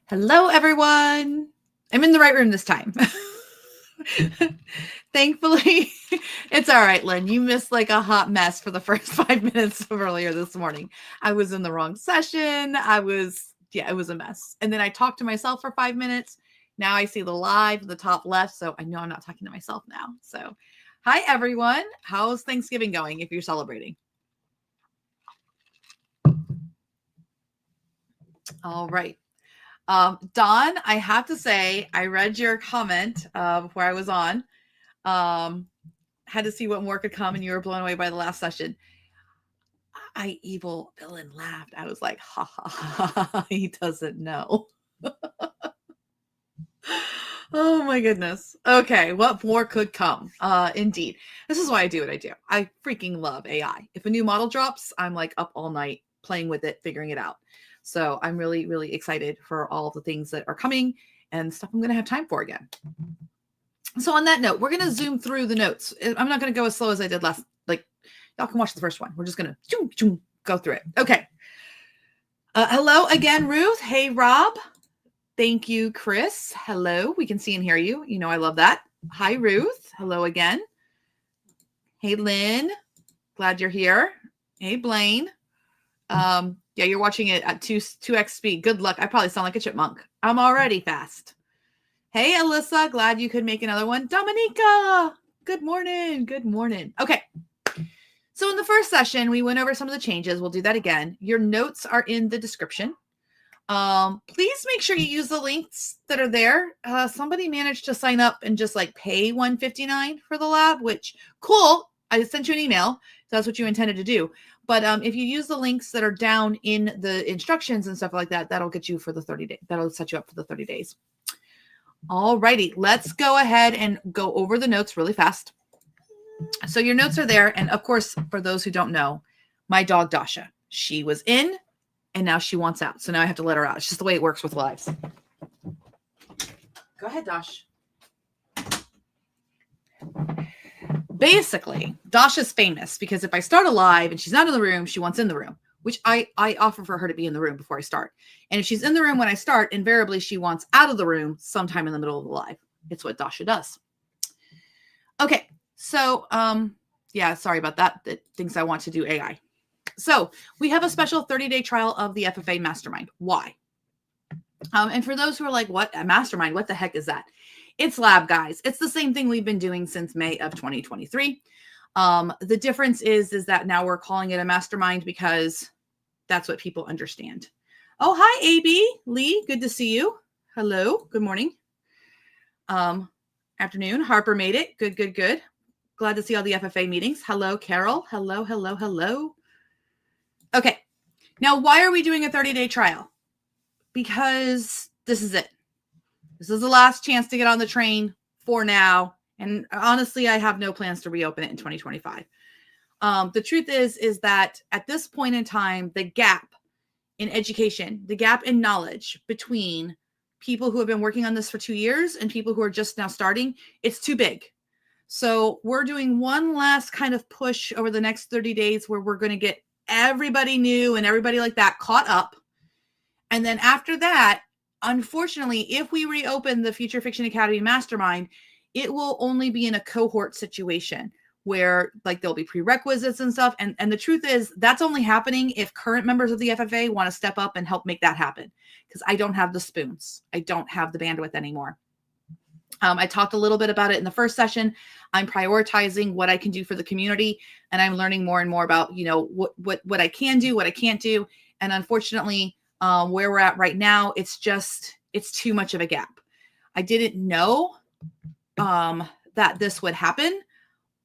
Hello, everyone. I'm in the right room this time. Thankfully, it's all right, Lynn. You missed like a hot mess for the first 5 minutes of earlier this morning. I was in the wrong session. It was a mess. And then I talked to myself for 5 minutes. Now I see the live at the top left, so I know I'm not talking to myself now. So, hi, everyone. How's Thanksgiving going if you're celebrating? All right. Dawn, I have to say, I read your comment before I was on. Had to see what more could come, and you were blown away by the last session. I evil villain laughed. I was like, ha ha ha, he doesn't know. Oh my goodness. Okay, what more could come? Indeed. This is why I do what I do. I freaking love AI. If a new model drops, I'm like up all night playing with it, figuring it out. So I'm really, really excited for all the things that are coming and stuff I'm going to have time for again. So on that note, we're going to zoom through the notes. I'm not going to go as slow as I did last. Like, y'all can watch the first one. We're just going to go through it. Okay. Hello again, Ruth. Hey, Rob. Thank you, Chris. Hello. We can see and hear you. You know I love that. Hi, Ruth. Hello again. Hey, Lynn. Glad you're here. Hey, Blaine. Yeah, you're watching it at 2x speed. Good luck. I probably sound like a chipmunk. I'm already fast. Hey, Alyssa. Glad you could make another one. Dominica. Good morning. Good morning. Okay. So in the first session, we went over some of the changes. We'll do that again. Your notes are in the description. Please make sure you use the links that are there. Somebody managed to sign up and just like pay $159 for the lab, which cool. I sent you an email. So that's what you intended to do. But if you use the links that are down in the instructions and stuff like that, that'll get you for the 30 days. That'll set you up for the 30 days. All righty. Let's go ahead and go over the notes really fast. So your notes are there. And of course, for those who don't know, my dog Dasha, she was in and now she wants out. So now I have to let her out. It's just the way it works with lives. Go ahead, Dash. Basically, Dasha's famous because if I start a live and she's not in the room, she wants in the room, which I offer for her to be in the room before I start. And if she's in the room when I start, invariably she wants out of the room sometime in the middle of the live. It's what Dasha does. Okay, so yeah, sorry about that. That thinks I want to do AI. So we have a special 30-day trial of the FFA Mastermind. Why? And for those who are like, what? A Mastermind? What the heck is that? It's lab, guys. It's the same thing we've been doing since May of 2023. The difference is that now we're calling it a mastermind because that's what people understand. Oh, hi, AB. Lee, good to see you. Hello. Good morning. Afternoon. Harper made it. Good, good, good. Glad to see all the FFA meetings. Hello, Carol. Hello, hello, hello. Okay. Now, why are we doing a 30-day trial? Because this is it. This is the last chance to get on the train for now. And honestly, I have no plans to reopen it in 2025. The truth is that at this point in time, the gap in education, the gap in knowledge between people who have been working on this for 2 years and people who are just now starting, it's too big. So we're doing one last kind of push over the next 30 days where we're going to get everybody new and everybody like that caught up. And then after that, unfortunately, if we reopen the Future Fiction Academy Mastermind, it will only be in a cohort situation where like there'll be prerequisites and stuff. And the truth is that's only happening if current members of the FFA want to step up and help make that happen. Because I don't have the spoons. I don't have the bandwidth anymore. I talked a little bit about it in the first session. I'm prioritizing what I can do for the community. And I'm learning more and more about, you know, what I can do, what I can't do. And unfortunately, where we're at right now, it's too much of a gap. I didn't know that this would happen,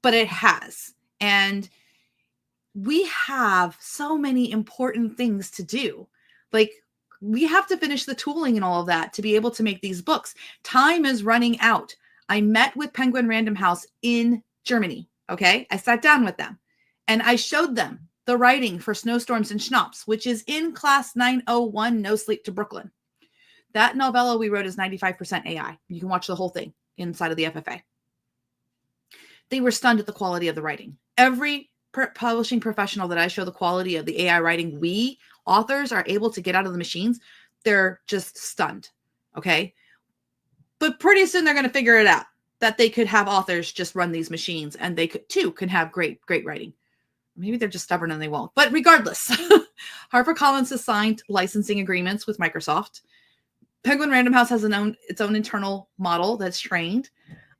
but it has. And we have so many important things to do. Like we have to finish the tooling and all of that to be able to make these books. Time is running out. I met with Penguin Random House in Germany. Okay. I sat down with them and I showed them the writing for Snowstorms and Schnapps, which is in class 901, No Sleep to Brooklyn. That novella we wrote is 95% AI. You can watch the whole thing inside of the FFA. They were stunned at the quality of the writing. Every publishing professional that I show the quality of the AI writing we authors are able to get out of the machines, they're just stunned. Okay. But pretty soon they're going to figure it out that they could have authors just run these machines and they can have great writing. Maybe they're just stubborn and they won't. But regardless, HarperCollins has signed licensing agreements with Microsoft. Penguin Random House has its own internal model that's trained.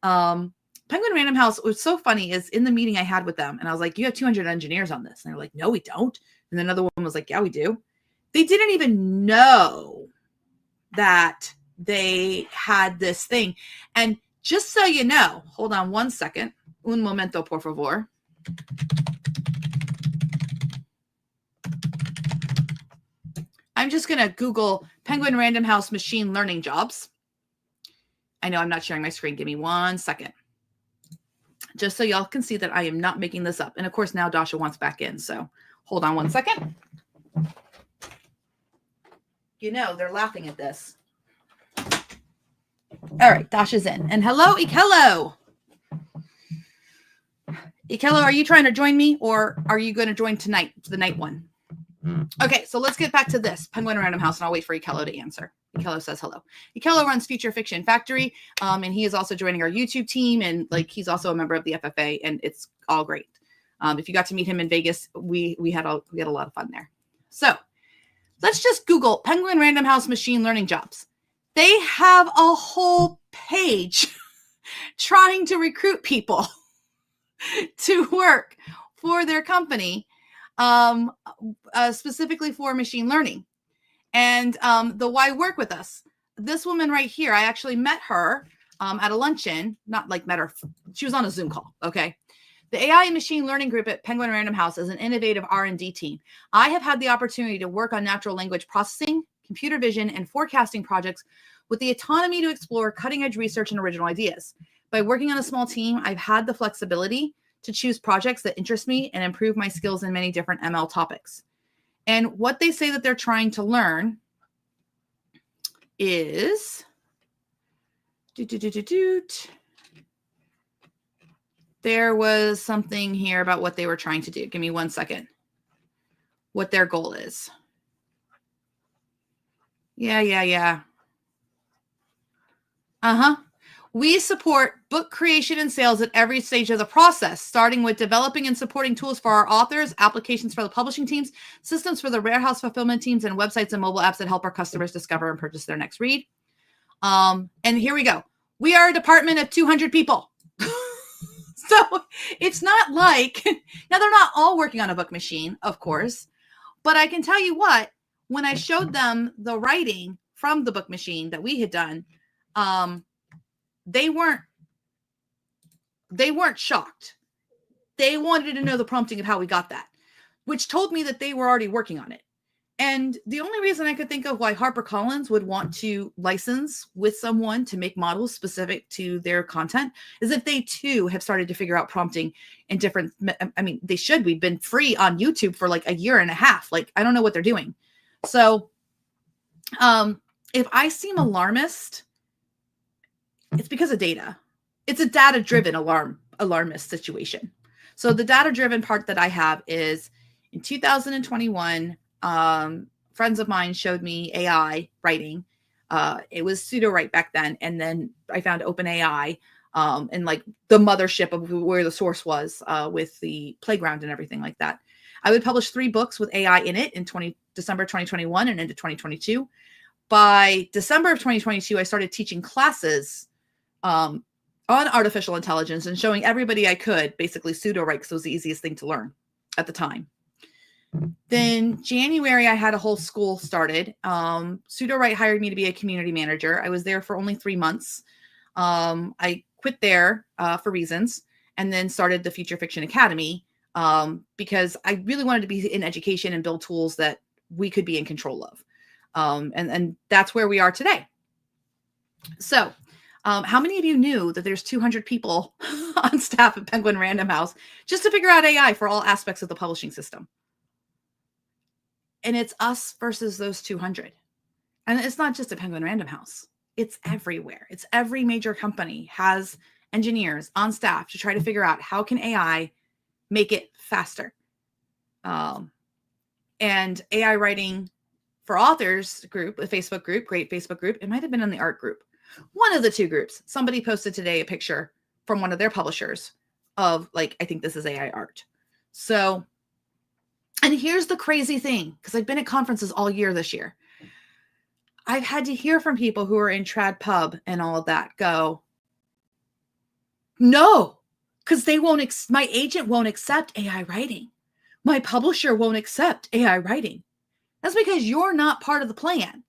Penguin Random House, what's so funny is in the meeting I had with them, and I was like, you have 200 engineers on this. And they're like, no, we don't. And then another woman was like, yeah, we do. They didn't even know that they had this thing. And just so you know, hold on one second. Un momento, por favor. I'm just going to Google Penguin Random House machine learning jobs. I know I'm not sharing my screen. Give me 1 second. Just so y'all can see that I am not making this up. And of course, now Dasha wants back in. So hold on 1 second. You know, they're laughing at this. All right, Dasha's in. And hello, Ikello. Ikello, are you trying to join me or are you going to join tonight, the night one? Okay, so let's get back to this Penguin Random House, and I'll wait for Ikello to answer. Ikello says hello. Ikello runs Future Fiction Factory, and he is also joining our YouTube team, and like he's also a member of the FFA, and it's all great. If you got to meet him in Vegas, we had a lot of fun there. So let's just Google Penguin Random House machine learning jobs. They have a whole page trying to recruit people to work for their company. Specifically for machine learning. And the why work with us. This woman right here, I actually met her at a luncheon, not like met her. She was on a Zoom call. Okay. The AI and machine learning group at Penguin Random House is an innovative R&D team. I have had the opportunity to work on natural language processing, computer vision, and forecasting projects with the autonomy to explore cutting edge research and original ideas. By working on a small team, I've had the flexibility to choose projects that interest me and improve my skills in many different ML topics. And what they say that they're trying to learn is there was something here about what they were trying to do. Give me 1 second. What their goal is. Yeah. We support book creation and sales at every stage of the process, starting with developing and supporting tools for our authors, applications for the publishing teams, systems for the warehouse fulfillment teams, and websites and mobile apps that help our customers discover and purchase their next read. And here we go. We are a department of 200 people. So it's not like, now they're not all working on a book machine, of course, but I can tell you what, when I showed them the writing from the book machine that we had done, they weren't shocked. They wanted to know the prompting of how we got that, which told me that they were already working on it. And the only reason I could think of why HarperCollins would want to license with someone to make models specific to their content is if they too have started to figure out prompting in different, I mean, they should. We've been free on YouTube for like a year and a half. Like, I don't know what they're doing. So if I seem alarmist, it's because of data. It's a data-driven alarmist situation. So the data-driven part that I have is in 2021, friends of mine showed me AI writing. It was pseudo write back then. And then I found OpenAI and like the mothership of where the source was with the playground and everything like that. I would publish 3 books with AI in it in December 2021 and into 2022. By December of 2022, I started teaching classes on artificial intelligence and showing everybody I could basically pseudo write because it was the easiest thing to learn at the time. Then January, I had a whole school started. Pseudo Write hired me to be a community manager. I was there for only 3 months. I quit there for reasons and then started the Future Fiction Academy because I really wanted to be in education and build tools that we could be in control of. And that's where we are today. So how many of you knew that there's 200 people on staff at Penguin Random House just to figure out AI for all aspects of the publishing system? And it's us versus those 200. And it's not just a Penguin Random House. It's everywhere. It's every major company has engineers on staff to try to figure out how can AI make it faster. And AI writing for authors group, a Facebook group, great Facebook group. It might have been in the art group. One of the two groups. Somebody posted today a picture from one of their publishers of like, I think this is AI art. So, and here's the crazy thing, because I've been at conferences all year this year. I've had to hear from people who are in trad pub and all of that go, no, because they won't, my agent won't accept AI writing. My publisher won't accept AI writing. That's because you're not part of the plan.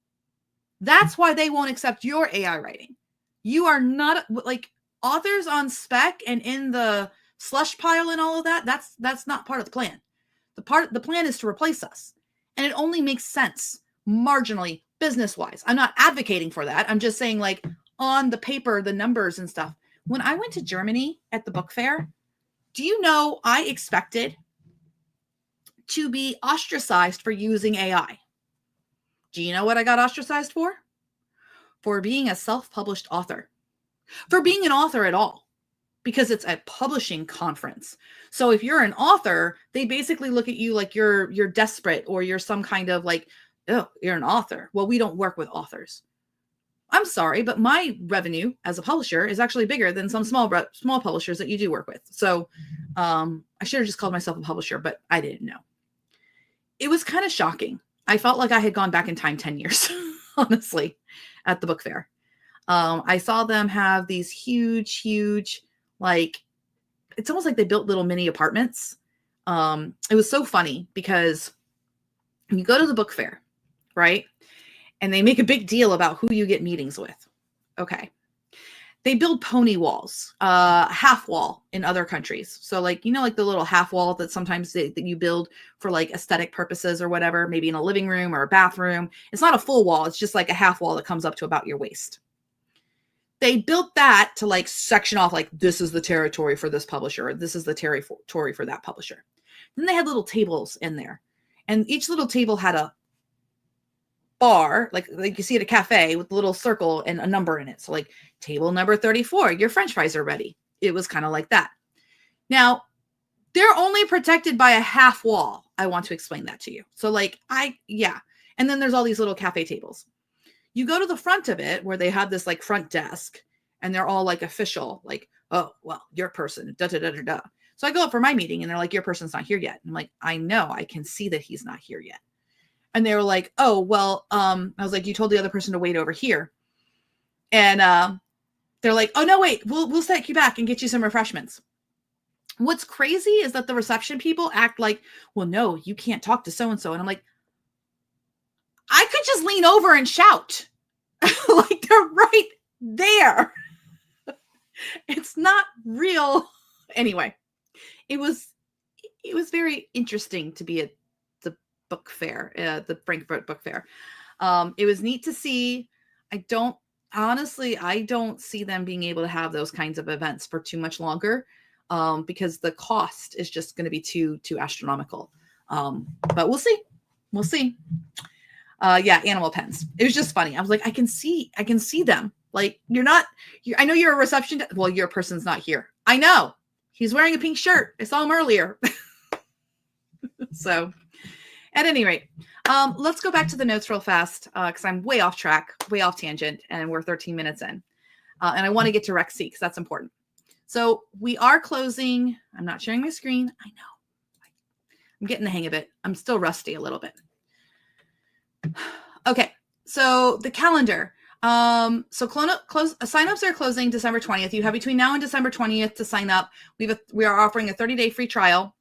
That's why they won't accept your AI writing. You are not like authors on spec and in the slush pile and all of that. That's not part of the plan. The plan is to replace us. And it only makes sense marginally business-wise. I'm not advocating for that. I'm just saying, like, on the paper, the numbers and stuff. When I went to Germany at the book fair, do you know I expected to be ostracized for using AI? Do you know what I got ostracized for? For being a self-published author. For being an author at all. Because it's a publishing conference. So if you're an author, they basically look at you like you're desperate, or you're some kind of like, oh, you're an author. Well, we don't work with authors. I'm sorry, but my revenue as a publisher is actually bigger than some small publishers that you do work with. So I should have just called myself a publisher, but I didn't know. It was kind of shocking. I felt like I had gone back in time 10 years, honestly, at the book fair. I saw them have these huge, like, it's almost like they built little mini apartments. It was so funny because you go to the book fair, right? And they make a big deal about who you get meetings with. Okay. They build pony walls, half wall in other countries. So like, you know, like the little half wall that sometimes that you build for like aesthetic purposes or whatever, maybe in a living room or a bathroom. It's not a full wall. It's just like a half wall that comes up to about your waist. They built that to like section off, like, this is the territory for this publisher, or this is the territory for that publisher. Then they had little tables in there, and each little table had a bar, like you see at a cafe, with a little circle and a number in it. So like table number 34, your French fries are ready. It was kind of like that. Now, they're only protected by a half wall. I want to explain that to you. So like, and then there's all these little cafe tables. You go to the front of it where they have this like front desk, and they're all like official, like, oh, well, your person, da, da, da, da, da. So I go up for my meeting and they're like, your person's not here yet. I'm like, I know, I can see that he's not here yet. And they were like, oh, well, I was like, you told the other person to wait over here. And they're like, oh, no, wait, we'll set you back and get you some refreshments. What's crazy is that the reception people act like, well, no, you can't talk to so-and-so. And I'm like, I could just lean over and shout. Like, they're right there. It's not real. Anyway, it was very interesting to be at the book fair, the Frankfurt Book Fair. It was neat to see. I don't see them being able to have those kinds of events for too much longer, because the cost is just going to be too astronomical. But we'll see. We'll see. Animal pens. It was just funny. I was like, I can see them. Like, I know you're a reception. Well, your person's not here. I know. He's wearing a pink shirt. I saw him earlier. So at any rate, let's go back to the notes real fast, because I'm way off track, way off tangent, and we're 13 minutes in. And I want to get to Rexy because that's important. So we are closing. I'm not sharing my screen. I know. I'm getting the hang of it. I'm still rusty a little bit. Okay, so the calendar. Signups are closing December 20th. You have between now and December 20th to sign up. We are offering a 30-day free trial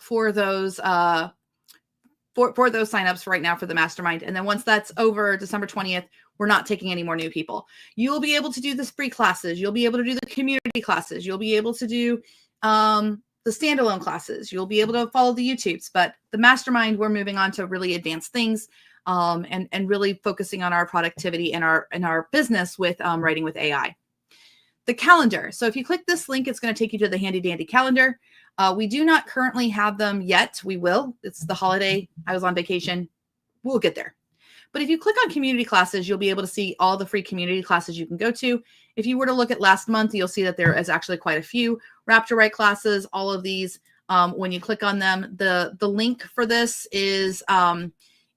for those for those signups right now for the Mastermind. And then once that's over December 20th, we're not taking any more new people. You'll be able to do the free classes. You'll be able to do the community classes. You'll be able to do the standalone classes. You'll be able to follow the YouTubes, but the Mastermind, we're moving on to really advanced things, and really focusing on our productivity and our business with writing with AI. The calendar. So if you click this link, it's going to take you to the handy dandy calendar. We do not currently have them yet. We will. It's the holiday. I was on vacation. We'll get there. But if you click on community classes, you'll be able to see all the free community classes you can go to. If you were to look at last month, you'll see that there is actually quite a few Raptor Write classes, all of these. When you click on them, the link for this is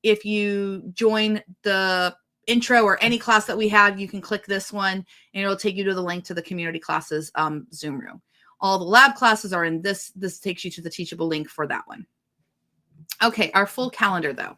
if you join the intro or any class that we have, you can click this one and it'll take you to the link to the community classes Zoom room. All the lab classes are in this. This takes you to the Teachable link for that one. Okay, our full calendar though.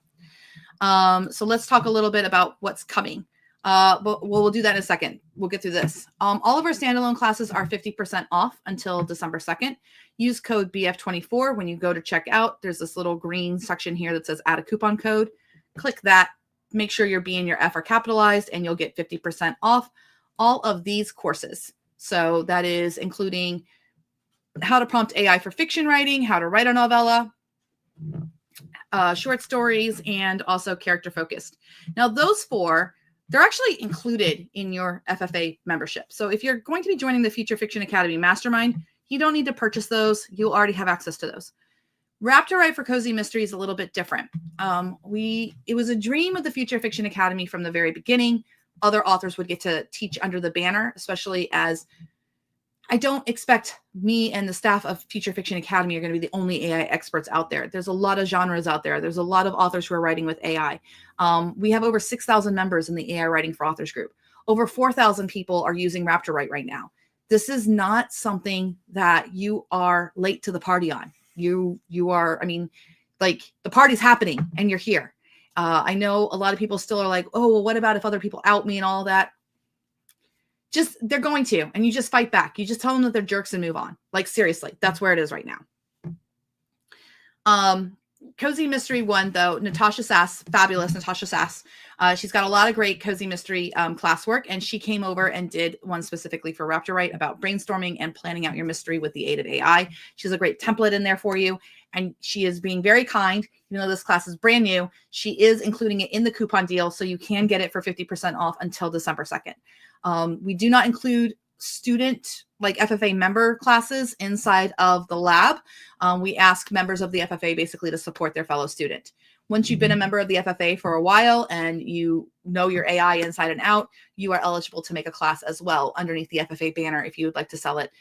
So let's talk a little bit about what's coming. But we'll do that in a second. We'll get through this. All of our standalone classes are 50% off until December 2nd. Use code BF24 when you go to check out. There's this little green section here that says add a coupon code. Click that. Make sure your B and your F are capitalized and you'll get 50% off all of these courses. So that is including how to prompt AI for fiction writing, how to write a novella, short stories, and also character focused. Now those four, they're actually included in your FFA membership. So if you're going to be joining the Future Fiction Academy Mastermind, you don't need to purchase those. You'll already have access to those. Raptor Write for Cozy Mystery is a little bit different. It was a dream of the Future Fiction Academy from the very beginning. Other authors would get to teach under the banner, especially as I don't expect me and the staff of Future Fiction Academy are going to be the only AI experts out there. There's a lot of genres out there. There's a lot of authors who are writing with AI. We have over 6,000 members in the AI Writing for Authors group. Over 4,000 people are using Raptor Write right now. This is not something that you are late to the party on. You are, I mean, like the party's happening and you're here. I know a lot of people still are like, oh, well, what about if other people out me and all that? Just, they're going to, and you just fight back. You just tell them that they're jerks and move on. Like, seriously, that's where it is right now. Cozy Mystery one, though, Natasha Sass, fabulous Natasha Sass. She's got a lot of great Cozy Mystery classwork, and she came over and did one specifically for Raptor Write about brainstorming and planning out your mystery with the aid of AI. She has a great template in there for you, and she is being very kind. Even though this class is brand new, she is including it in the coupon deal, so you can get it for 50% off until December 2nd. We do not include student like FFA member classes inside of the lab. We ask members of the FFA basically to support their fellow student. Once you've been a member of the FFA for a while and you know your AI inside and out, you are eligible to make a class as well underneath the FFA banner if you would like to sell it.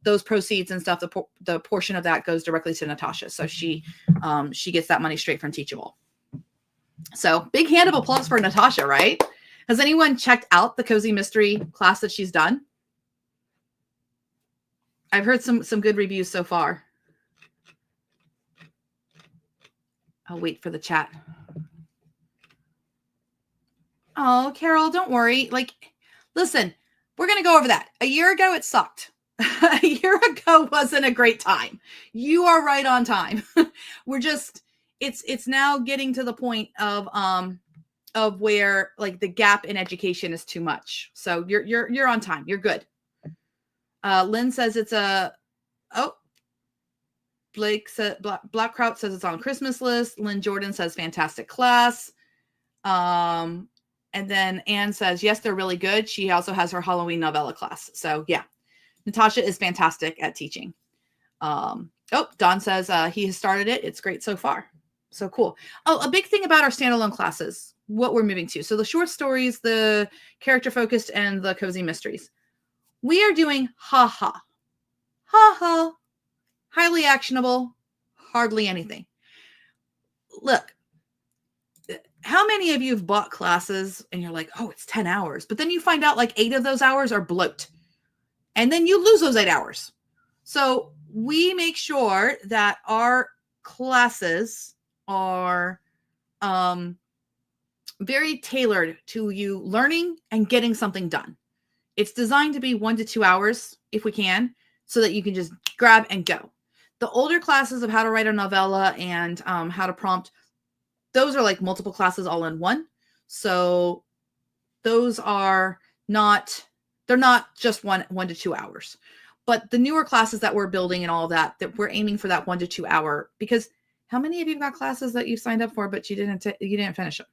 Those proceeds and stuff, the portion of that goes directly to Natasha. So she gets that money straight from Teachable. So big hand of applause for Natasha, right? Has anyone checked out the Cozy Mystery class that she's done? I've heard some good reviews so far. I'll wait for the chat. Oh, Carol, don't worry. Like, listen, we're going to go over that. A year ago, it sucked. A year ago wasn't a great time. You are right on time. We're just, it's now getting to the point of where like the gap in education is too much. So you're on time. You're good. Lynn says it's Blake said Blackkraut says it's on Christmas list. Lynn Jordan says fantastic class. And then Anne says, yes, they're really good. She also has her Halloween novella class. So yeah, Natasha is fantastic at teaching. Don says he has started it. It's great so far. So cool. Oh, a big thing about our standalone classes, what we're moving to. So the short stories, the character focused, and the cozy mysteries. We are doing ha, highly actionable, hardly anything. Look, how many of you have bought classes and you're like, oh, it's 10 hours, but then you find out like 8 of those hours are bloat and then you lose those 8 hours. So we make sure that our classes are very tailored to you learning and getting something done. It's designed to be 1 to 2 hours if we can, so that you can just grab and go. The older classes of how to write a novella and how to prompt, those are like multiple classes all in one. So those are not, they're not just 1 to 2 hours. But the newer classes that we're building and all of that we're aiming for that 1 to 2 hour, because how many of you got classes that you signed up for, but you didn't finish them?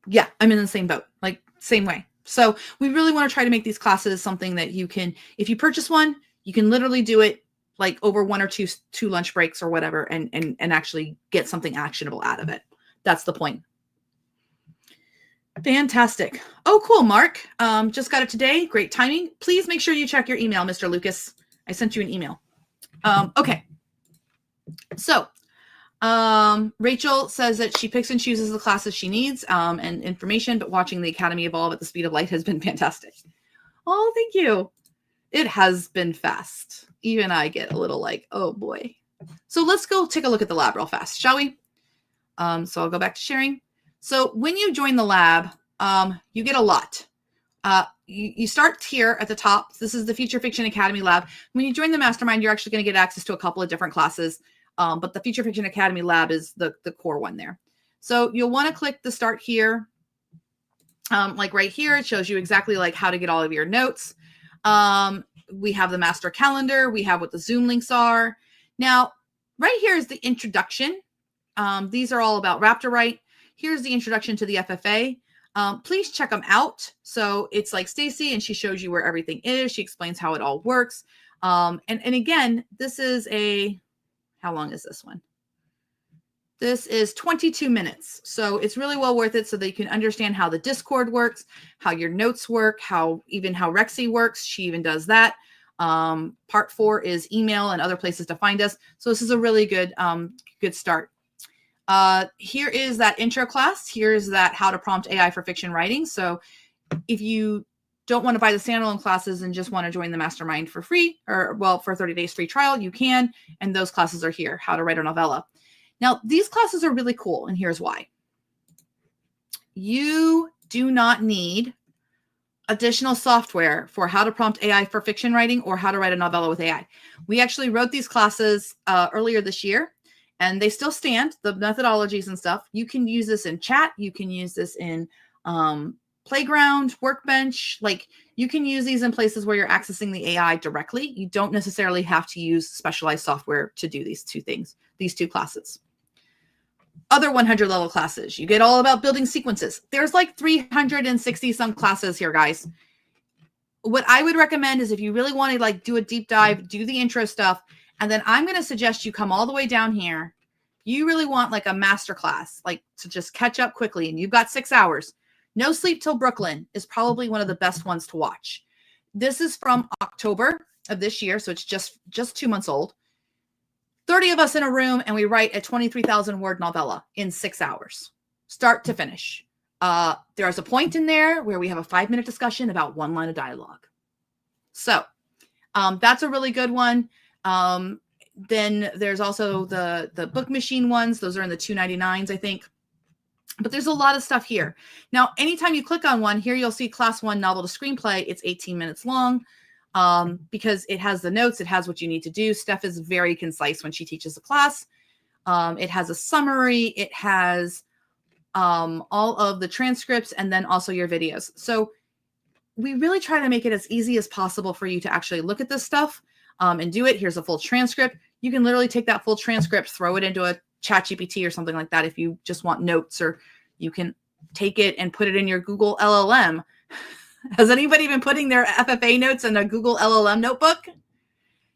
Yeah, I'm in the same boat, like same way. So we really want to try to make these classes something that you can, if you purchase one, you can literally do it like over 1 or 2 lunch breaks or whatever, and actually get something actionable out of it. That's the point. Fantastic. Oh, cool, Mark. Just got it today. Great timing. Please make sure you check your email, Mr. Lucas. I sent you an email. Okay. So Rachel says that she picks and chooses the classes she needs and information, but watching the Academy evolve at the speed of light has been fantastic. Oh, thank you. It has been fast. Even I get a little like, oh boy. So let's go take a look at the lab real fast, shall we? So I'll go back to sharing. So when you join the lab, you get a lot. You start here at the top. This is the Future Fiction Academy lab. When you join the Mastermind, you're actually going to get access to a couple of different classes. But the Future Fiction Academy lab is the core one there. So you'll want to click the start here. Like right here, it shows you exactly like how to get all of your notes. We have the master calendar. We have what the Zoom links are. Now, right here is the introduction. These are all about Raptor Write. Here's the introduction to the FFA. Please check them out. So it's like Stacy, and she shows you where everything is. She explains how it all works. And again, this is how long is this one? This is 22 minutes. So it's really well worth it so that you can understand how the Discord works, how your notes work, how Rexy works. She even does that. Part 4 is email and other places to find us. So this is a really good start. Here is that intro class. Here's that how to prompt AI for fiction writing. So if you don't want to buy the standalone classes and just want to join the Mastermind for free, for 30 days free trial, you can. And those classes are here, how to write a novella. Now, these classes are really cool, and here's why. You do not need additional software for how to prompt AI for fiction writing or how to write a novella with AI. We actually wrote these classes earlier this year, and they still stand, the methodologies and stuff. You can use this in chat. You can use this in Playground, Workbench. Like, you can use these in places where you're accessing the AI directly. You don't necessarily have to use specialized software to do these two things, these two classes. Other 100 level classes, you get all about building sequences. There's like 360 some classes here, guys. What I would recommend is if you really want to like do a deep dive, do the intro stuff, and then I'm going to suggest you come all the way down here. You really want like a master class, like to just catch up quickly, and you've got 6 hours. No Sleep Till Brooklyn is probably one of the best ones to watch. This is from October of this year, so it's just 2 months old. 30 of us in a room, and we write a 23,000 word novella in 6 hours, start to finish. There's a point in there where we have a 5-minute discussion about one line of dialogue. So that's a really good one. Then there's also the book machine ones. Those are in the $2.99s, I think. But there's a lot of stuff here. Now, anytime you click on one, here you'll see class 1 novel to screenplay. It's 18 minutes long. Because it has the notes, it has what you need to do. Steph is very concise when she teaches a class. It has a summary. It has all of the transcripts and then also your videos. So we really try to make it as easy as possible for you to actually look at this stuff and do it. Here's a full transcript. You can literally take that full transcript, throw it into a ChatGPT or something like that if you just want notes, or you can take it and put it in your Google LLM. Has anybody been putting their FFA notes in a Google LLM notebook?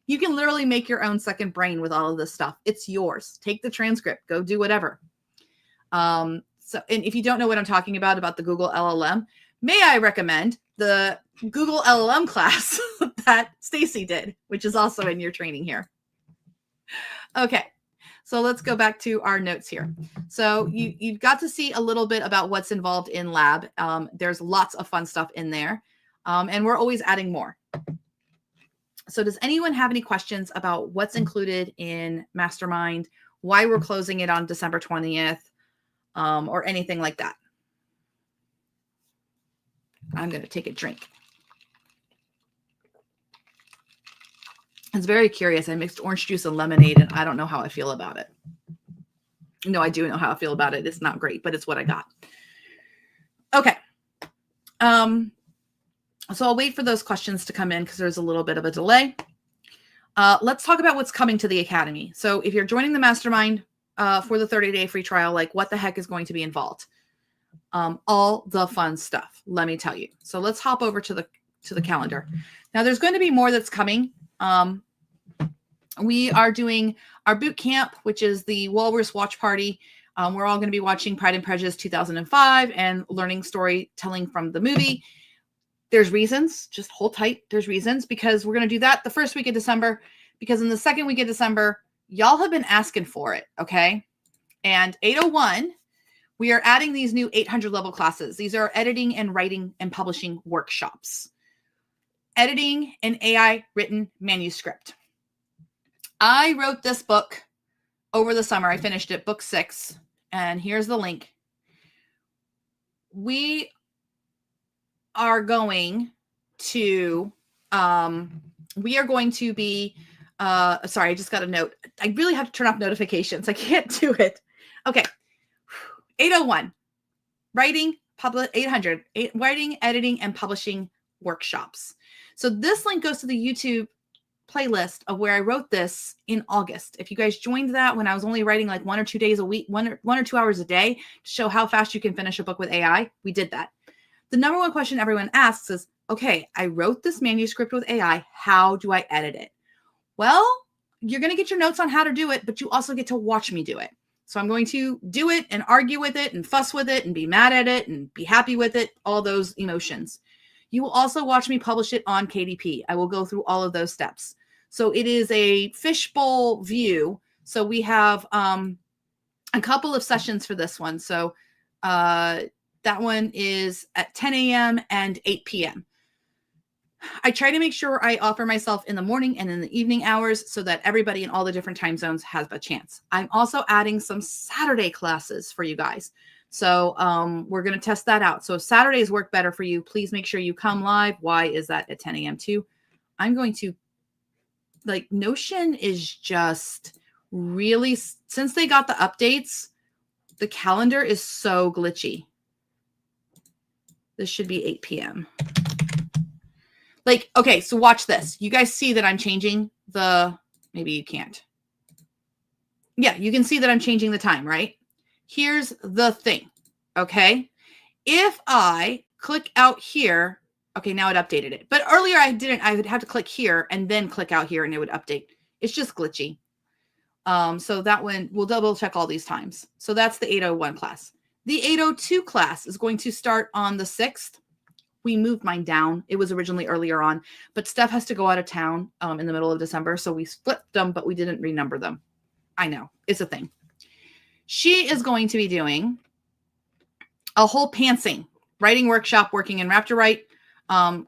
You can literally make your own second brain with all of this stuff. It's yours. Take the transcript. Go do whatever. And if you don't know what I'm talking about the Google LLM, may I recommend the Google LLM class that Stacy did, which is also in your training here. Okay. So let's go back to our notes here. So you've got to see a little bit about what's involved in lab. There's lots of fun stuff in there. And we're always adding more. So does anyone have any questions about what's included in Mastermind, why we're closing it on December 20th, or anything like that? I'm going to take a drink. I was very curious. I mixed orange juice and lemonade, and I don't know how I feel about it. No, I do know how I feel about it. It's not great, but it's what I got. Okay. So I'll wait for those questions to come in because there's a little bit of a delay. Let's talk about what's coming to the Academy. So if you're joining the Mastermind for the 30-day free trial, like what the heck is going to be involved? All the fun stuff, let me tell you. So let's hop over to the calendar. Now there's going to be more that's coming. We are doing our boot camp, which is the Walrus Watch Party. We're all going to be watching Pride and Prejudice 2005 and learning storytelling from the movie. There's reasons. Just hold tight. There's reasons because we're going to do that the first week of December, because in the second week of December, y'all have been asking for it. Okay. And 801, we are adding these new 800 level classes. These are editing and writing and publishing workshops. Editing an AI written manuscript. I wrote this book over the summer. I finished it, book 6. And here's the link. We are going to be, sorry, I just got a note. I really have to turn off notifications. I can't do it. Okay. 801, writing, 800, writing, editing, and publishing workshops. So this link goes to the YouTube playlist of where I wrote this in August. If you guys joined that when I was only writing like 1 or 2 days a week, one or 2 hours a day to show how fast you can finish a book with AI, we did that. The number one question everyone asks is, okay, I wrote this manuscript with AI. How do I edit it? Well, you're going to get your notes on how to do it, but you also get to watch me do it. So I'm going to do it and argue with it and fuss with it and be mad at it and be happy with it, all those emotions. You will also watch me publish it on KDP. I will go through all of those steps. So it is a fishbowl view. So we have a couple of sessions for this one. So that one is at 10 a.m. and 8 p.m. I try to make sure I offer myself in the morning and in the evening hours so that everybody in all the different time zones has a chance. I'm also adding some Saturday classes for you guys. So we're going to test that out. So if Saturdays work better for you, please make sure you come live. Why is that at 10 a.m. too? I'm going to, like, Notion is just really, since they got the updates, the calendar is so glitchy. This should be 8 p.m. Like, okay, so watch this. You guys see that I'm changing maybe you can't. Yeah, you can see that I'm changing the time, right? Here's the thing, okay? If I click out here, okay, now it updated it. But earlier I didn't. I would have to click here and then click out here and it would update. It's just glitchy. So that one, we'll double check all these times. So that's the 801 class. The 802 class is going to start on the 6th. We moved mine down. It was originally earlier on, but Steph has to go out of town in the middle of December. So we flipped them, but we didn't renumber them. I know, it's a thing. She is going to be doing a whole pantsing writing workshop working in Raptor Write,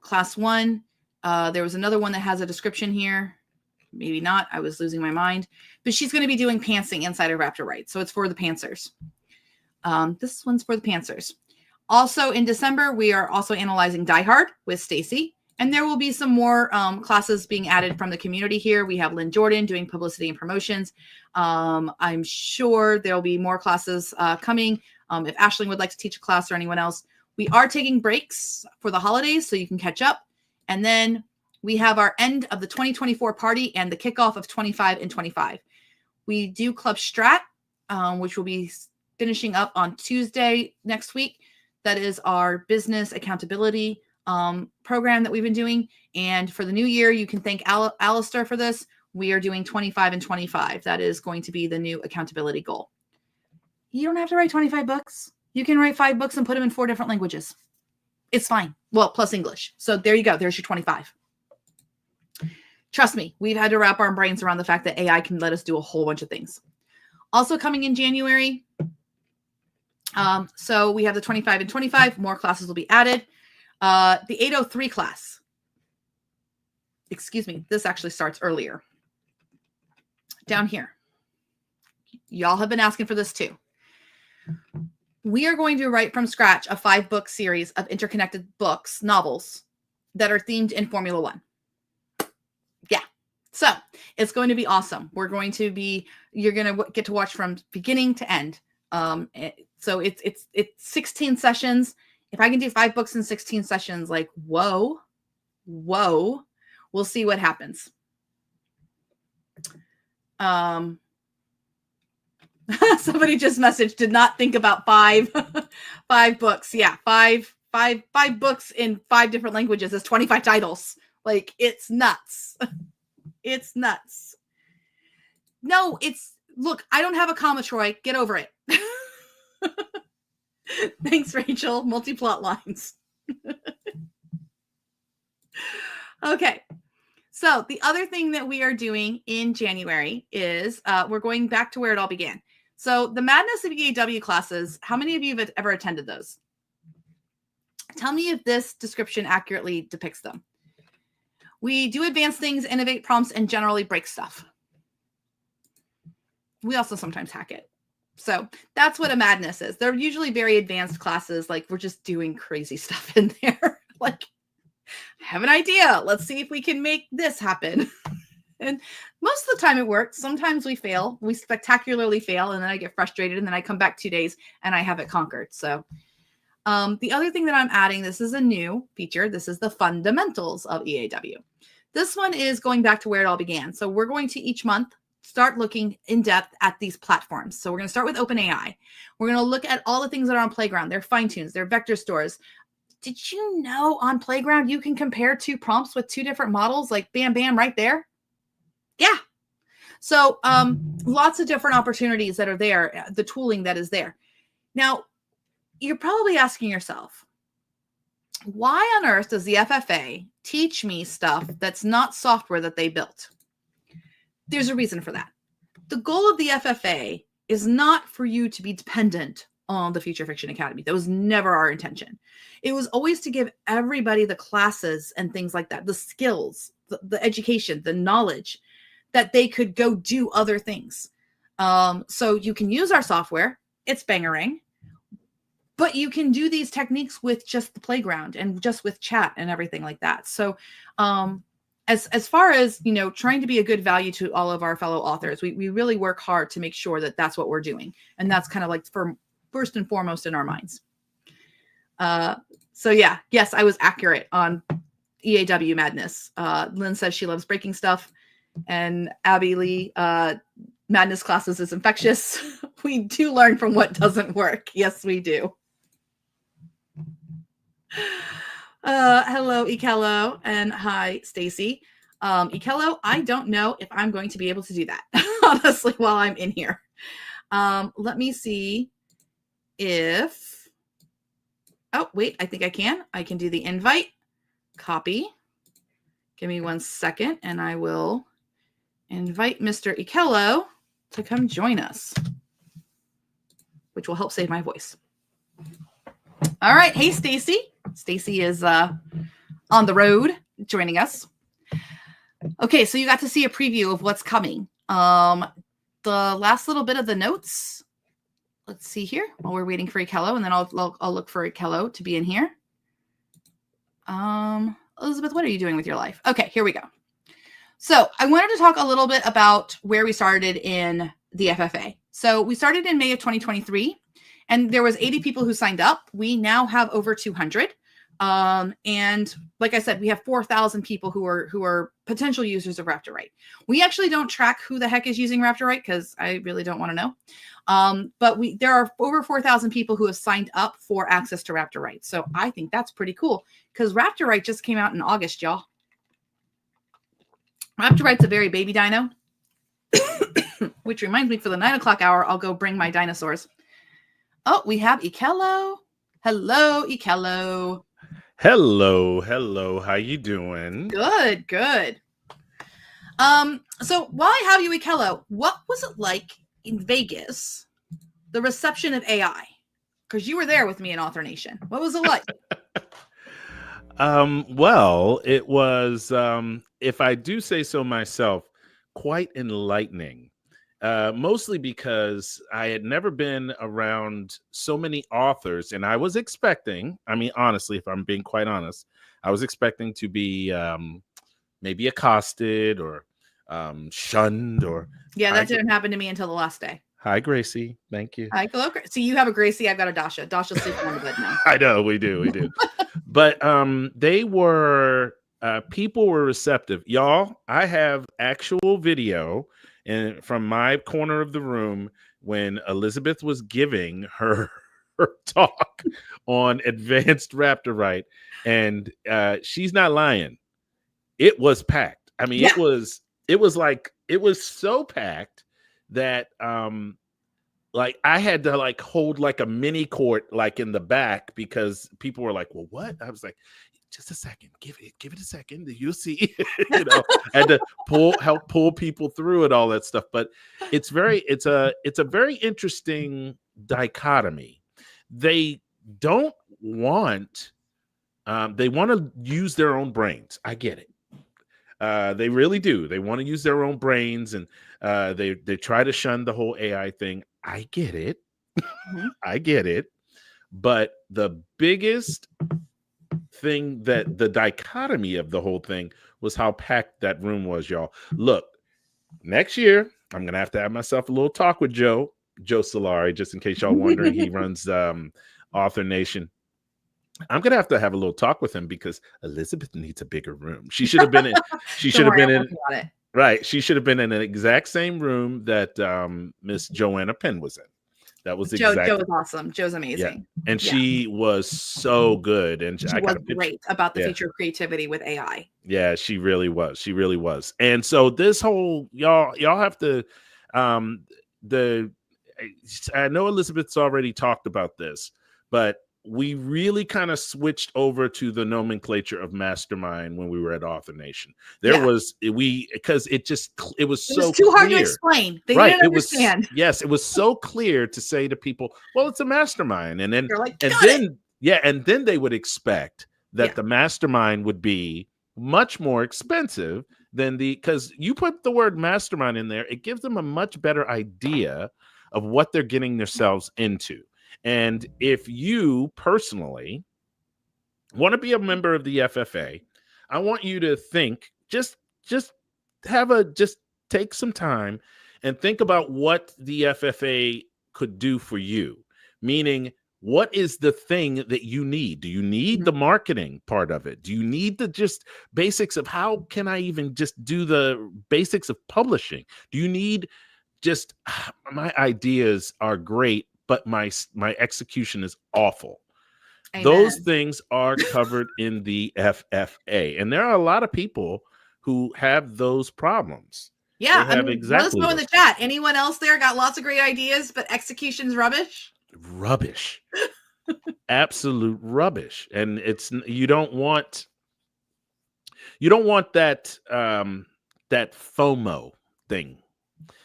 class 1. There was another one that has a description here. Maybe not. I was losing my mind. But she's going to be doing pantsing inside of Raptor Write. So it's for the pantsers. This one's for the pantsers. Also in December, we are also analyzing Die Hard with Stacy. And there will be some more classes being added from the community here. We have Lynn Jordan doing publicity and promotions. I'm sure there'll be more classes coming. If Ashley would like to teach a class or anyone else, we are taking breaks for the holidays so you can catch up. And then we have our end of the 2024 party and the kickoff of 25 and 25. We do Club Strat, which will be finishing up on Tuesday next week. That is our business accountability program that we've been doing. And for the new year, you can thank Alistair for this. We are doing 25 and 25. That is going to be the new accountability goal. You don't have to write 25 books. You can write 5 books and put them in 4 different languages. It's fine. Well, plus English. So there you go. There's your 25. Trust me, we've had to wrap our brains around the fact that AI can let us do a whole bunch of things. Also coming in January, so we have the 25 and 25. More classes will be added. The 803 class. Excuse me. This actually starts earlier. Down here. Y'all have been asking for this too. We are going to write from scratch a 5-book series of interconnected books, novels that are themed in Formula One. Yeah. So it's going to be awesome. You're going to get to watch from beginning to end. So it's 16 sessions. If I can do 5 books in 16 sessions, like, whoa, we'll see what happens. Somebody just messaged, did not think about 5 books. Yeah. 5 books in 5 different languages is 25 titles. Like, it's nuts. It's nuts. No, look, I don't have a comma, Troy. Get over it. Thanks, Rachel. Multi-plot lines. Okay. So the other thing that we are doing in January is we're going back to where it all began. So the Madness of EAW classes, how many of you have ever attended those? Tell me if this description accurately depicts them. We do advance things, innovate prompts, and generally break stuff. We also sometimes hack it. So that's what a madness is. They're usually very advanced classes. Like we're just doing crazy stuff in there. Like, I have an idea. Let's see if we can make this happen. And most of the time it works. Sometimes we fail. We spectacularly fail. And then I get frustrated. And then I come back 2 days and I have it conquered. So the other thing that I'm adding, this is a new feature. This is the fundamentals of EAW. This one is going back to where it all began. So we're going to each month start looking in depth at these platforms. So we're going to start with OpenAI. We're going to look at all the things that are on Playground, their fine tunes, their vector stores. Did you know on Playground you can compare 2 prompts with 2 different models? Like bam, bam, right there. Yeah. So lots of different opportunities that are there, the tooling that is there. Now, you're probably asking yourself, why on earth does the FFA teach me stuff that's not software that they built? There's a reason for that. The goal of the FFA is not for you to be dependent on the Future Fiction Academy. That was never our intention. It was always to give everybody the classes and things like that, the skills, the education, the knowledge that they could go do other things. So you can use our software. It's bangerang. But you can do these techniques with just the Playground and just with chat and everything like that. So as far as, you know, trying to be a good value to all of our fellow authors, we really work hard to make sure that that's what we're doing. And that's kind of like first and foremost in our minds. So yeah, yes, I was accurate on EAW madness. Lynn says she loves breaking stuff. And Abby Lee, madness classes is infectious. We do learn from what doesn't work. Yes, we do. Hello, Ikello, and hi, Stacy. Ikello, I don't know if I'm going to be able to do that, honestly, while I'm in here. Let me see if... Oh, wait, I think I can. I can do the invite. Copy. Give me 1 second, and I will invite Mr. Ikello to come join us, which will help save my voice. All right. Hey, Stacy. Stacy is on the road joining us. Okay, so you got to see a preview of what's coming. The last little bit of the notes. Let's see here while we're waiting for Ikello, and then I'll look for Ikello to be in here. Elizabeth, what are you doing with your life? Okay, here we go. So I wanted to talk a little bit about where we started in the FFA. So we started in May of 2023, and there was 80 people who signed up. We now have over 200. And like I said, we have 4,000 people who are potential users of Raptor Write. We actually don't track who the heck is using Raptor Write because I really don't want to know. But there are over 4,000 people who have signed up for access to Raptor Write. So I think that's pretty cool because Raptor Write just came out in August, y'all. Raptor Write's a very baby dino, which reminds me for the 9 o'clock hour, I'll go bring my dinosaurs. Oh, we have Ikello. Hello, Ikello. Hello. How you doing? Good. So while I have you, Ikello, what was it like in Vegas, the reception of AI? Because you were there with me in Author Nation. What was it like? Well, it was, if I do say so myself, quite enlightening. Mostly because I had never been around so many authors, and I was expecting, I mean, honestly, if I'm being quite honest, I was expecting to be maybe accosted or shunned or... Yeah, that didn't happen to me until the last day. Hi, Gracie. Thank you. Hi, hello. So you have a Gracie, I've got a Dasha. Dasha's sleeping on the bed now. I know, we do. But they were, people were receptive. Y'all, I have actual video from my corner of the room when Elizabeth was giving her talk on advanced Raptor Write, and she's not lying. It was packed. I mean, yeah. it was so packed that like I had to like hold like a mini court like in the back because people were like, well, what? I was like, just a second, give it a second, you'll see. And to help pull people through and all that stuff. But it's a very interesting dichotomy. They don't want they want to use their own brains. I get it. They really do. They want to use their own brains, and they try to shun the whole AI thing. I get it. Mm-hmm. I get it. But the biggest thing, that the dichotomy of the whole thing, was how packed that room was, y'all. Look, next year, I'm going to have myself a little talk with Joe Solari, just in case y'all wondering. He runs Author Nation. I'm going to have a little talk with him because Elizabeth needs a bigger room. She should have been in. She should have been in. Right. She should have been in the exact same room that Miss Joanna Penn was in. That was exactly. Joe was awesome. Joe's amazing. Yeah. And she was so good. And she was great about the future of creativity with AI. Yeah, she really was. She really was. And so this whole, y'all have to, I know Elizabeth's already talked about this, but we really kind of switched over to the nomenclature of Mastermind when we were at Author Nation. Because it was so too hard to clear. Explain. They didn't understand. It was so clear to say to people, well, it's a mastermind. And then, and then they would expect that the mastermind would be much more expensive than because you put the word mastermind in there, it gives them a much better idea of what they're getting themselves into. And if you personally want to be a member of the FFA, I want you to think, just take some time and think about what the FFA could do for you. Meaning, what is the thing that you need? Do you need the marketing part of it? Do you need the just basics of how can I even just do the basics of publishing? Do you need just my ideas are great, but my execution is awful? Amen. Those things are covered in the FFA. And there are a lot of people who have those problems. Yeah, let us know in the chat. Anyone else there got lots of great ideas, but execution's rubbish? Rubbish. Absolute rubbish. And you don't want that that FOMO thing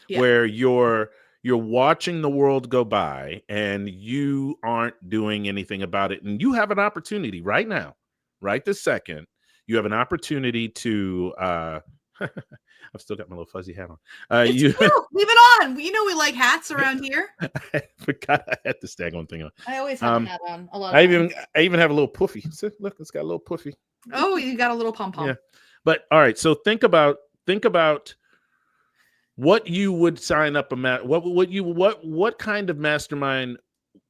where you're watching the world go by and you aren't doing anything about it. And you have an opportunity right now, right this second, you have an opportunity to I've still got my little fuzzy hat on. Leave it on. You know we like hats around here. I forgot I had the staggone thing on. I always have a hat on. A lot. I even have a little puffy. See, look, it's got a little puffy. Oh, you got a little pom pom. Yeah, but all right. So think about what you would sign up what kind of mastermind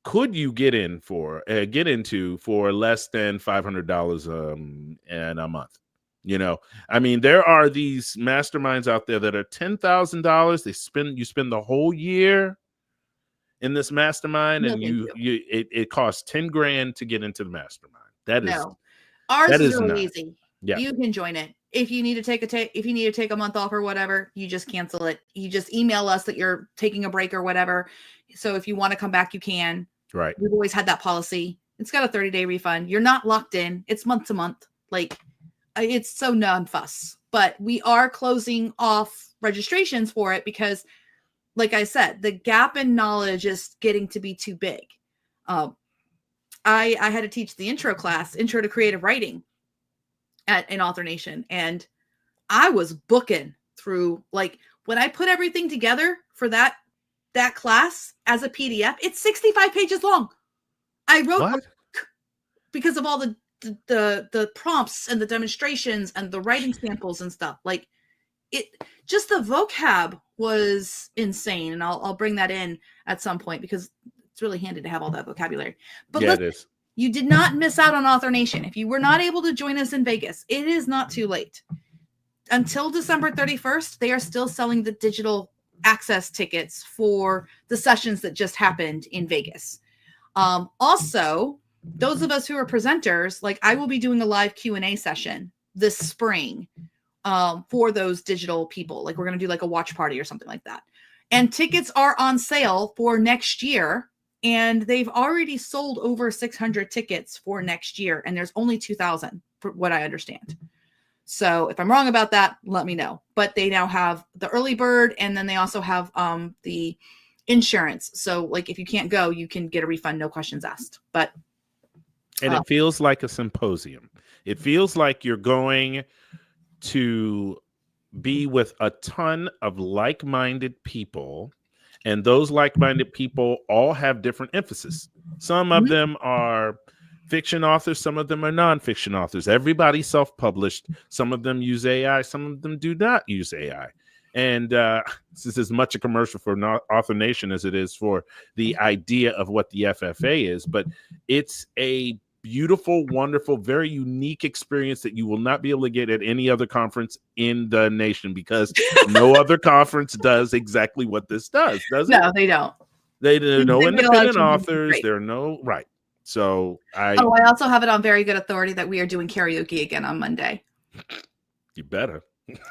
could you get into for less than $500 in a month? I mean, there are these masterminds out there that are $10,000. You spend the whole year in this mastermind, and it costs $10,000 to get into the mastermind. Ours is really easy. Yeah. You can join it. If you need to take a month off or whatever, you just cancel it. You just email us that you're taking a break or whatever. So if you want to come back, you can. Right. We've always had that policy. It's got a 30-day refund. You're not locked in. It's month to month. It's so non-fuss. But we are closing off registrations for it because, like I said, the gap in knowledge is getting to be too big. I had to teach the intro to creative writing in Author Nation. And I was booking through, when I put everything together for that class as a PDF, it's 65 pages long. I wrote because of all the prompts and the demonstrations and the writing samples and stuff. Just the vocab was insane. And I'll bring that in at some point because it's really handy to have all that vocabulary. But it is. You did not miss out on Author Nation. If you were not able to join us in Vegas, it is not too late. Until December 31st, they are still selling the digital access tickets for the sessions that just happened in Vegas. Also, those of us who are presenters, I will be doing a live Q&A session this spring for those digital people. We're going to do a watch party or something like that. And tickets are on sale for next year And they've already sold over 600 tickets for next year, and there's only 2,000 for what I understand. So if I'm wrong about that, let me know. But they now have the early bird, and then they also have the insurance. So like if you can't go, you can get a refund, no questions asked. But and it feels like a symposium. It feels like you're going to be with a ton of like-minded people, and those like-minded people all have different emphasis. Some of them are fiction authors, some of them are nonfiction authors. Everybody's self-published. Some of them use AI, some of them do not use AI. And this is as much a commercial for Author Nation as it is for the idea of what the FFA is, but it's a beautiful, wonderful, very unique experience that you will not be able to get at any other conference in the nation, because no other conference does exactly what this does it? No, they don't. There are no independent authors. There are no, right. So I also have it on very good authority that we are doing karaoke again on Monday. You better.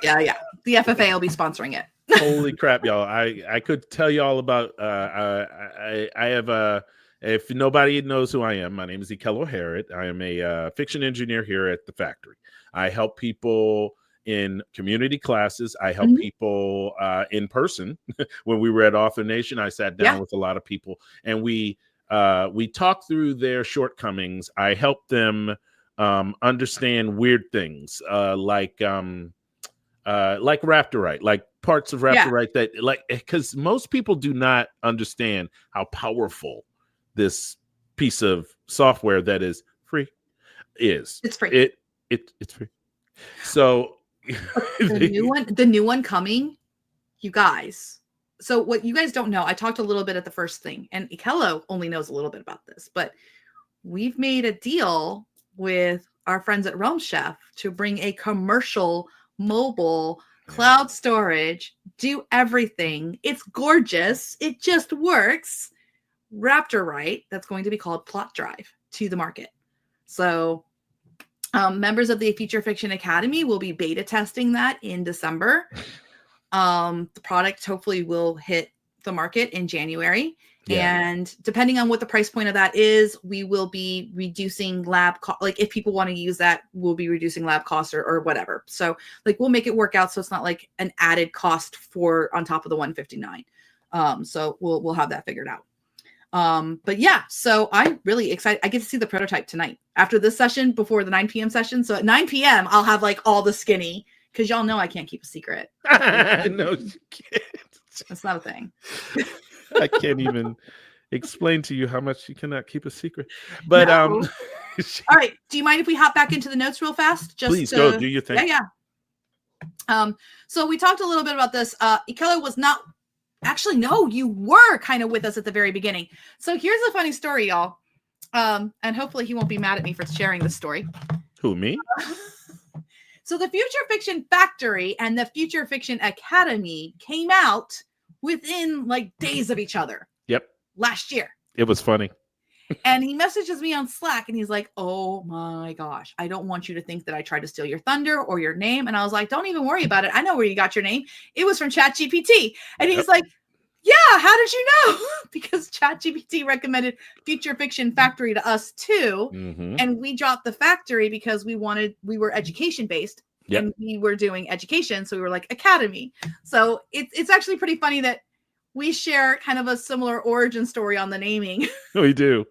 Yeah. The FFA will be sponsoring it. Holy crap, y'all. I could tell y'all about, I have if nobody knows who I am, my name is Ikel O'Harrod. I am a fiction engineer here at the factory. I help people in community classes. I help people in person. When we were at Author Nation, I sat down with a lot of people, and we talked through their shortcomings. I helped them understand weird things like Raptor Write, like parts of Raptor Write that, like, because most people do not understand how powerful this piece of software that is free is. It's free. It's free. So the new one coming, you guys. So what you guys don't know, I talked a little bit at the first thing, and Ikello only knows a little bit about this, but we've made a deal with our friends at Realm Chef to bring a commercial mobile cloud storage, do everything. It's gorgeous. It just works. Raptor Write, that's going to be called Plot Drive, to the market. So members of the Feature Fiction Academy will be beta testing that in December. The product hopefully will hit the market in January. And depending on what the price point of that is, we will be reducing lab cost. Like if people want to use that, we'll be reducing lab costs or whatever. So like we'll make it work out so it's not like an added cost for on top of the $159. So we'll have that figured out. But yeah, so I'm really excited. I get to see the prototype tonight after this session, before the 9 p.m. session. So at 9 p.m. I'll have like all the skinny, because y'all know I can't keep a secret. No, you can't. That's not a thing. I can't even explain to you how much you cannot keep a secret. But all right. Do you mind if we hop back into the notes real fast? Please go do your thing. Yeah. So we talked a little bit about this. Ikello was not actually, no, you were kind of with us at the very beginning. So here's a funny story, y'all. And hopefully he won't be mad at me for sharing this story. Who, me? So the Future Fiction Factory and the Future Fiction Academy came out within like days of each other. Yep. Last year. It was funny. And he messages me on Slack and he's like, oh my gosh, I don't want you to think that I tried to steal your thunder or your name. And I was like, don't even worry about it. I know where you got your name. It was from ChatGPT. And he's like, yeah, how did you know? Because ChatGPT recommended Future Fiction Factory to us too. And we dropped the factory because we were education based. And we were doing education. So we were like Academy. So it's actually pretty funny that we share kind of a similar origin story on the naming. We do.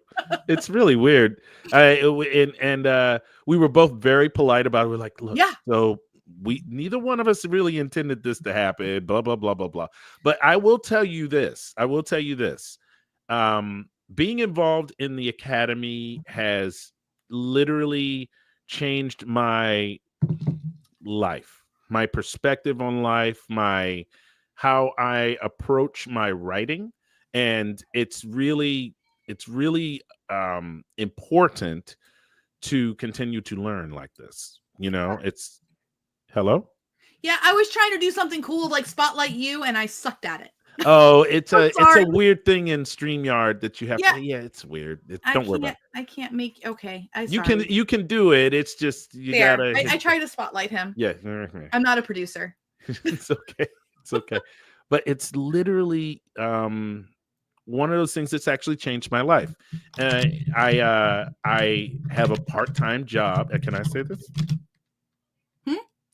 It's really weird. And we were both very polite about it. We're like, look, so neither one of us really intended this to happen, blah, blah, blah, blah, blah. But I will tell you this. Being involved in the Academy has literally changed my life, my perspective on life, how I approach my writing. And it's really important to continue to learn like this. You know, it's hello. Yeah, I was trying to do something cool like spotlight you, and I sucked at it. Oh, it's a weird thing in StreamYard that you have to. Yeah, it's weird. Don't worry about it. I can't make. Okay, you can do it. It's just you gotta. I try to spotlight him. Yeah, I'm not a producer. It's okay. It's okay. But it's literally one of those things that's actually changed my life. I have a part-time job. Can I say this?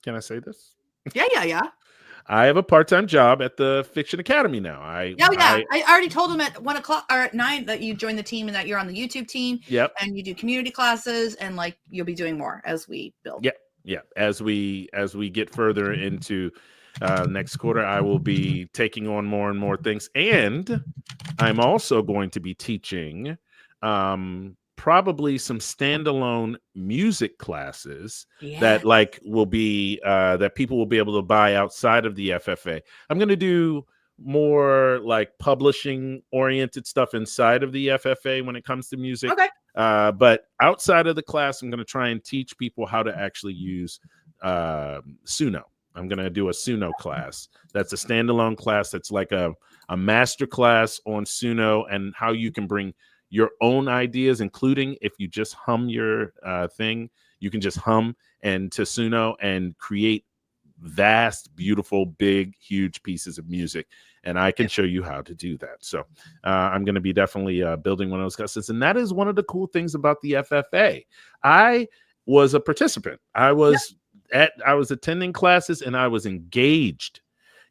Can I say this? Yeah. I have a part-time job at the Fiction Academy now. I already told him at 1 o'clock or at 9 that you joined the team and that you're on the YouTube team. Yep. And you do community classes, and like you'll be doing more as we build. Yeah. As we get further into next quarter, I will be taking on more and more things, and I'm also going to be teaching probably some standalone music classes that like will be that people will be able to buy outside of the FFA. I'm going to do more like publishing oriented stuff inside of the FFA when it comes to music. Okay. But outside of the class, I'm going to try and teach people how to actually use Suno. I'm going to do a Suno class. That's a standalone class. That's like a master class on Suno and how you can bring your own ideas, including if you just hum your thing, you can just hum and to Suno and create vast, beautiful, big, huge pieces of music. And I can show you how to do that. So I'm going to be definitely building one of those classes. And that is one of the cool things about the FFA. I was a participant. I was attending classes and I was engaged.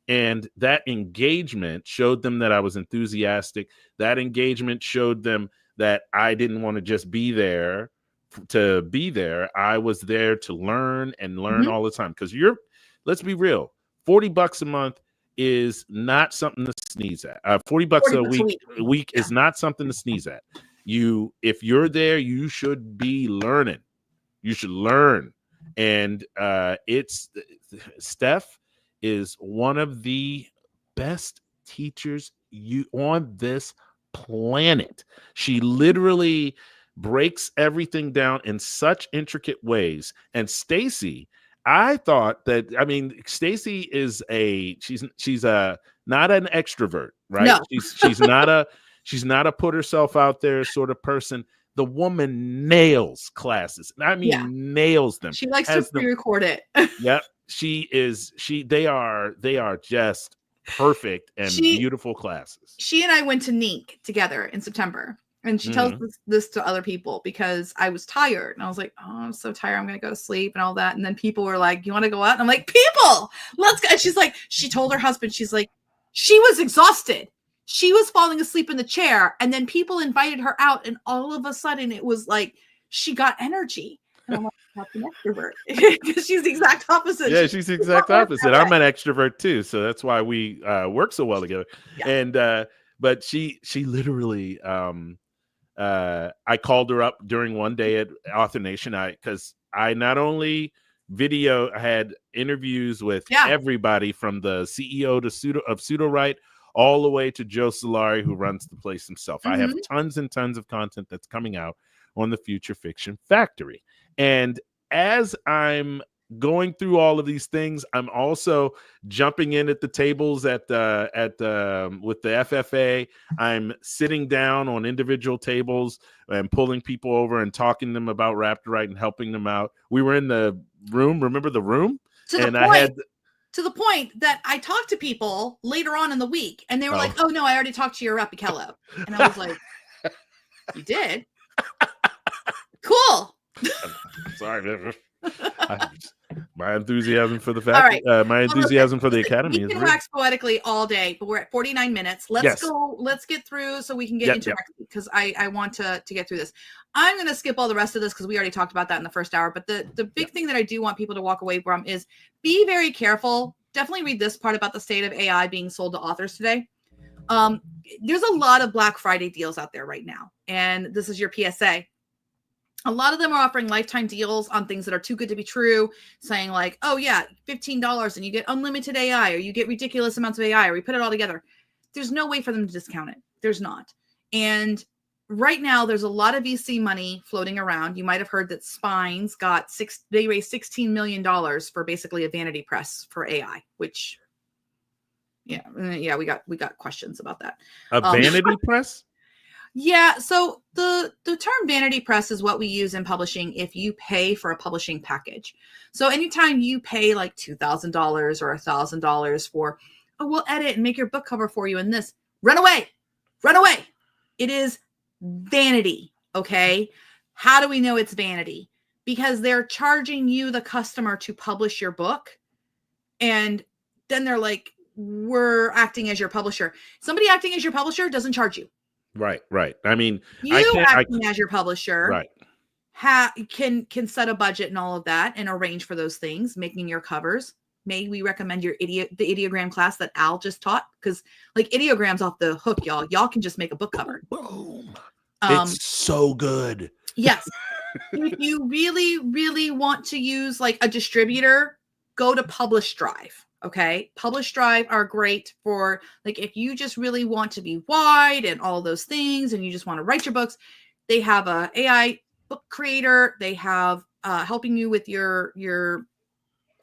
And that engagement showed them that I was enthusiastic. That engagement showed them that I didn't want to just be there to be there. I was there to learn and learn all the time. Because let's be real, $40 a month is not something to sneeze at. $40 a week is not something to sneeze at. If you're there, you should be learning. You should learn. And Steph is one of the best teachers on this planet. She literally breaks everything down in such intricate ways. And Stacy, I thought that, I mean, Stacy is she's not an extrovert, right? No. She's not a put herself out there sort of person. The woman nails classes. I mean, nails them. She likes to pre-record it. Yep. They are just perfect and beautiful classes. She and I went to NEEC together in September, and she tells this to other people because I was tired and I was like, oh, I'm so tired, I'm gonna go to sleep and all that. And then people were like, you want to go out? And I'm like, people, let's go. And she's like, she told her husband, she's like, she was exhausted. She was falling asleep in the chair, and then people invited her out, and all of a sudden it was like she got energy. And I'm like, that's an extrovert. Because she's the exact opposite. Yeah, she's the exact opposite. I'm an extrovert too, so that's why we work so well together. Yeah. And but she literally I called her up during one day at Author Nation because I not only I had interviews with everybody from the CEO of Pseudo Write all the way to Joe Solari, who runs the place himself. I have tons and tons of content that's coming out on the Future Fiction Factory. And as I'm going through all of these things, I'm also jumping in at the tables with the FFA. I'm sitting down on individual tables and pulling people over and talking to them about Raptor Write and helping them out. We were in the room. Remember the room? To the point that I talked to people later on in the week, and they were like, "Oh no, I already talked to your rep, Kello," and I was like, "You did? Cool." Sorry, my enthusiasm for the fact, my enthusiasm for the academy we is can wax poetically all day, but we're at 49 minutes. Let's get through so we can get into Rexy, because I want to get through this. I'm going to skip all the rest of this because we already talked about that in the first hour. But the big thing that I do want people to walk away from is be very careful. Definitely read this part about the state of AI being sold to authors today. There's a lot of Black Friday deals out there right now, and this is your PSA. A lot of them are offering lifetime deals on things that are too good to be true, saying like, oh yeah, $15 and you get unlimited AI, or you get ridiculous amounts of AI, or we put it all together. There's no way for them to discount it. There's not. And right now there's a lot of VC money floating around. You might have heard that Spines they raised $16 million for basically a vanity press for AI, which we got questions about that. A vanity press? Yeah, so the term vanity press is what we use in publishing if you pay for a publishing package. So anytime you pay like $2,000 or $1,000 for, we'll edit and make your book cover for you and this, run away. Run away. It is vanity. Okay. How do we know it's vanity? Because they're charging you, the customer, to publish your book. And then they're like, we're acting as your publisher. Somebody acting as your publisher doesn't charge you. Right. I mean, acting as your publisher, right, can set a budget and all of that and arrange for those things, making your covers. May we recommend the ideogram class that Al just taught? Because like ideogram's off the hook, y'all. Y'all can just make a book cover. Boom. It's so good. Yes. If you really, really want to use like a distributor, go to Publish Drive. Okay. Publish Drive are great for like, if you just really want to be wide and all those things, and you just want to write your books, they have a AI book creator. They have helping you with your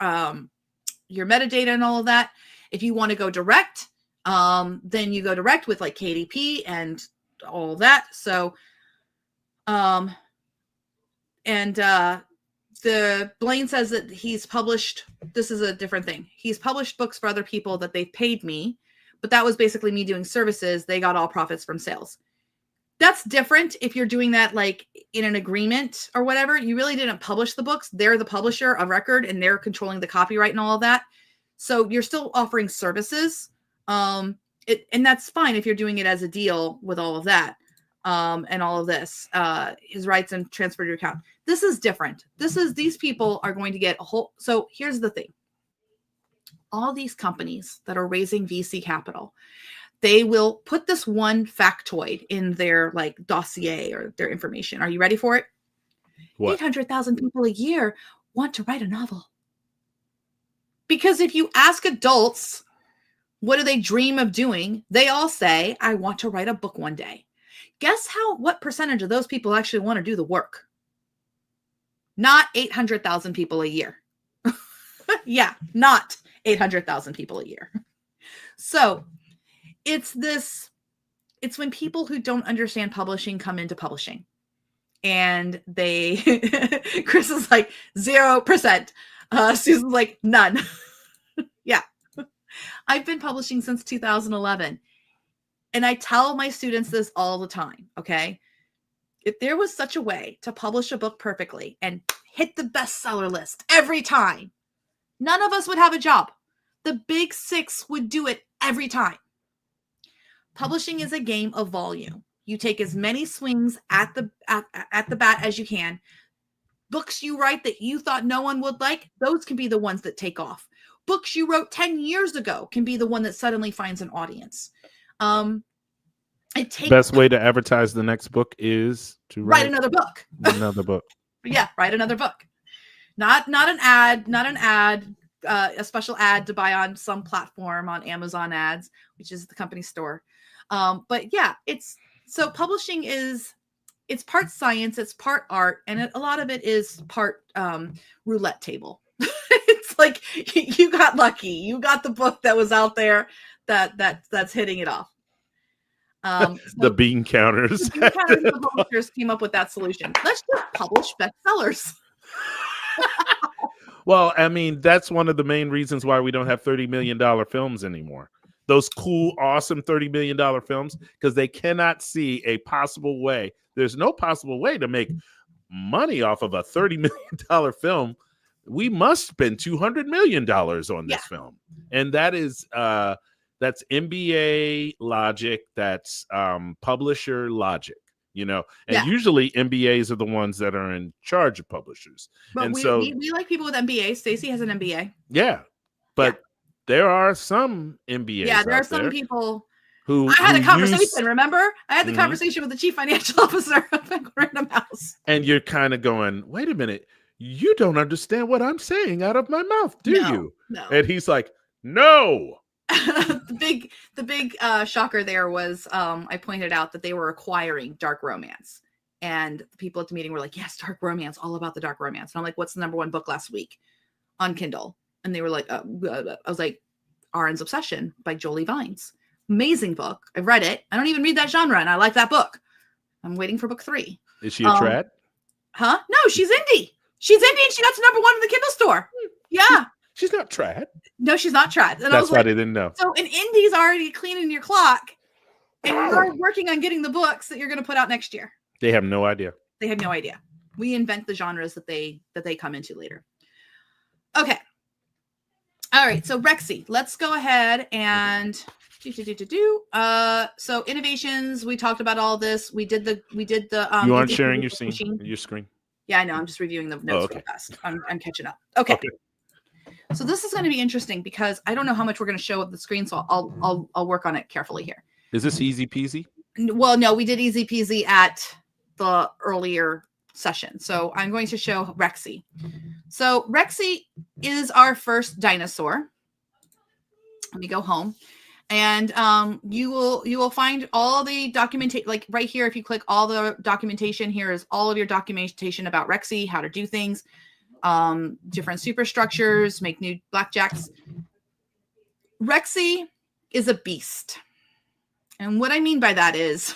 metadata and all of that. If you want to go direct, then you go direct with like KDP and all that. So, the Blaine says that he's published, this is a different thing. He's published books for other people that they've paid me, but that was basically me doing services. They got all profits from sales. That's different if you're doing that like in an agreement or whatever. You really didn't publish the books. They're the publisher of record and they're controlling the copyright and all of that. So you're still offering services. And that's fine if you're doing it as a deal with all of that. And all of this, his rights and transfer to your account. This is different. These people are going to get a whole. So here's the thing. All these companies that are raising VC capital, they will put this one factoid in their like dossier or their information. Are you ready for it? What? 800,000 people a year want to write a novel. Because if you ask adults, what do they dream of doing? They all say, I want to write a book one day. Guess what percentage of those people actually want to do the work? Not 800,000 people a year. Yeah, not 800,000 people a year. So it's when people who don't understand publishing come into publishing. And Chris is like 0%. Susan's like none. Yeah. I've been publishing since 2011. And I tell my students this all the time, okay? If there was such a way to publish a book perfectly and hit the bestseller list every time, none of us would have a job. The big six would do it every time. Publishing is a game of volume. You take as many swings at the bat as you can. Books you write that you thought no one would like, those can be the ones that take off. Books you wrote 10 years ago can be the one that suddenly finds an audience. Best way to advertise the next book is to write another book. Another book. Yeah, write another book. Not an ad, a special ad to buy on some platform on Amazon Ads, which is the company store. But yeah, so publishing it's part science, it's part art, and a lot of it is part roulette table. It's like you got lucky. You got the book that was out there that's hitting it off. So the bean counters. The publishers came up with that solution. Let's just publish bestsellers. Well, I mean, that's one of the main reasons why we don't have $30 million films anymore. Those cool, awesome $30 million films, because they cannot see a possible way. There's no possible way to make money off of a $30 million film. We must spend $200 million on this film. And that is that's MBA logic. That's publisher logic, and usually MBAs are the ones that are in charge of publishers. But and we like people with MBAs. Stacey has an MBA. Yeah. But there are some MBAs. Yeah, there are some people who I had a conversation, remember? I had the conversation with the chief financial officer of Random House. And you're kind of going, wait a minute, you don't understand what I'm saying out of my mouth, do you? No. And he's like, no. The big shocker there was I pointed out that they were acquiring dark romance. And the people at the meeting were like, yes, dark romance, all about the dark romance. And I'm like, what's the #1 book last week on Kindle? And they were like, I was like, Aaron's Obsession by Jolie Vines. Amazing book. I've read it. I don't even read that genre, and I like that book. I'm waiting for book 3. Is she a trad? Huh? No, she's indie. She's indie, and she got to #1 in the Kindle store. Yeah. She's not trad. No, she's not trad. And that's why they didn't know. So an indie's already cleaning your clock. And we're working on getting the books that you're going to put out next year. They have no idea. They have no idea. We invent the genres that they come into later. Okay. All right. So Rexy, let's go ahead and so innovations. We talked about all this. We did the you aren't sharing your screen. Yeah, I know. I'm just reviewing the notes real fast. I'm catching up. Okay. So this is going to be interesting because I don't know how much we're going to show of the screen, so I'll work on it carefully here. Is this easy peasy? Well, no, we did easy peasy at the earlier session. So I'm going to show Rexy. So Rexy is our first dinosaur. Let me go home. And you will find all the documentation, like right here. If you click all the documentation, here is all of your documentation about Rexy, how to do things, different superstructures, make new blackjacks. Rexy is a beast, and what I mean by that is,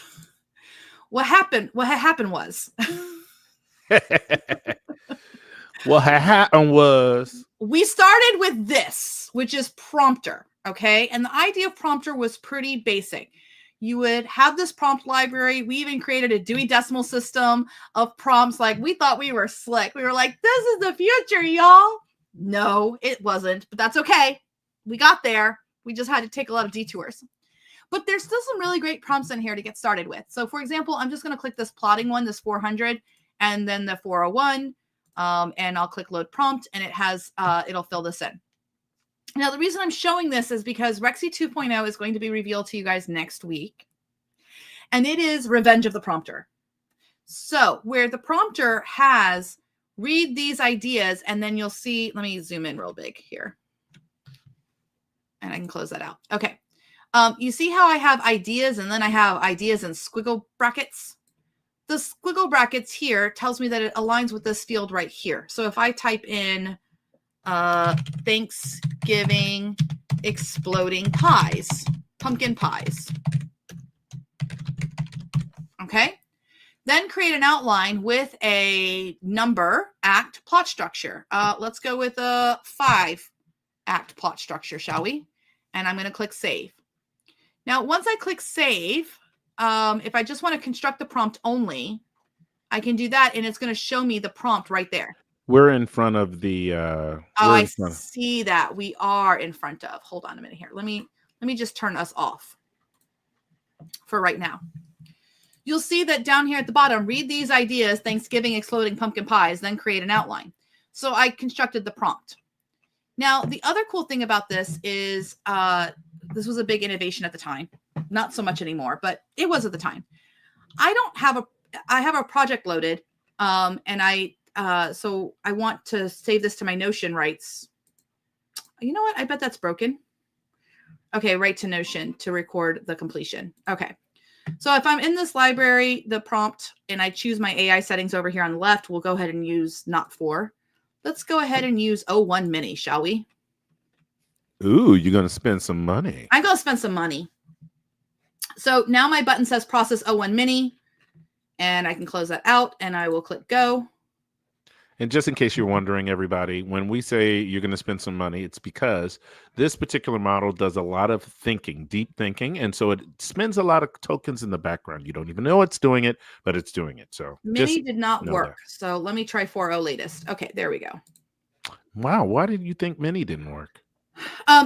what happened was, what happened was, we started with this, which is prompter. Okay. And the idea of prompter was pretty basic. You would have this prompt library. We even created a Dewey Decimal System of prompts. Like, we thought we were slick. We were like, this is the future, y'all. No, it wasn't, but that's okay. We got there. We just had to take a lot of detours. But there's still some really great prompts in here to get started with. So for example, I'm just going to click this plotting one, this 400, and then the 401. And I'll click load prompt, and it has, it'll fill this in. Now, the reason I'm showing this is because Rexy 2.0 is going to be revealed to you guys next week. And it is Revenge of the Prompter. So where the prompter has read these ideas, and then you'll see, let me zoom in real big here. And I can close that out. Okay. You see how I have ideas, and then I have ideas in squiggle brackets? The squiggle brackets here tells me that it aligns with this field right here. So if I type in Thanksgiving exploding pies, pumpkin pies. Okay. Then create an outline with a number, act, plot structure. Let's go with a 5-act plot structure, shall we? And I'm going to click save. Now, once I click save, if I just want to construct the prompt only, I can do that, and it's going to show me the prompt right there. We're in front of the I see that. We are in front of. Hold on a minute here. Let me just turn us off for right now. You'll see that down here at the bottom, read these ideas, Thanksgiving exploding pumpkin pies, then create an outline. So I constructed the prompt. Now, the other cool thing about this is this was a big innovation at the time. Not so much anymore, but it was at the time. I have a project loaded, and so I want to save this to my Notion rights. You know what? I bet that's broken. Okay, write to Notion to record the completion. Okay. So if I'm in this library, the prompt, and I choose my AI settings over here on the left, we'll go ahead and use not 4. Let's go ahead and use 01 mini, shall we? Ooh, you're going to spend some money. I'm going to spend some money. So now my button says process 01 mini, and I can close that out, and I will click go. And just in case you're wondering, everybody, when we say you're going to spend some money, it's because this particular model does a lot of thinking, deep thinking. And so it spends a lot of tokens in the background. You don't even know it's doing it, but it's doing it. So mini did not work. So let me try 4.0 latest. Okay, there we go. Wow. Why did you think mini didn't work?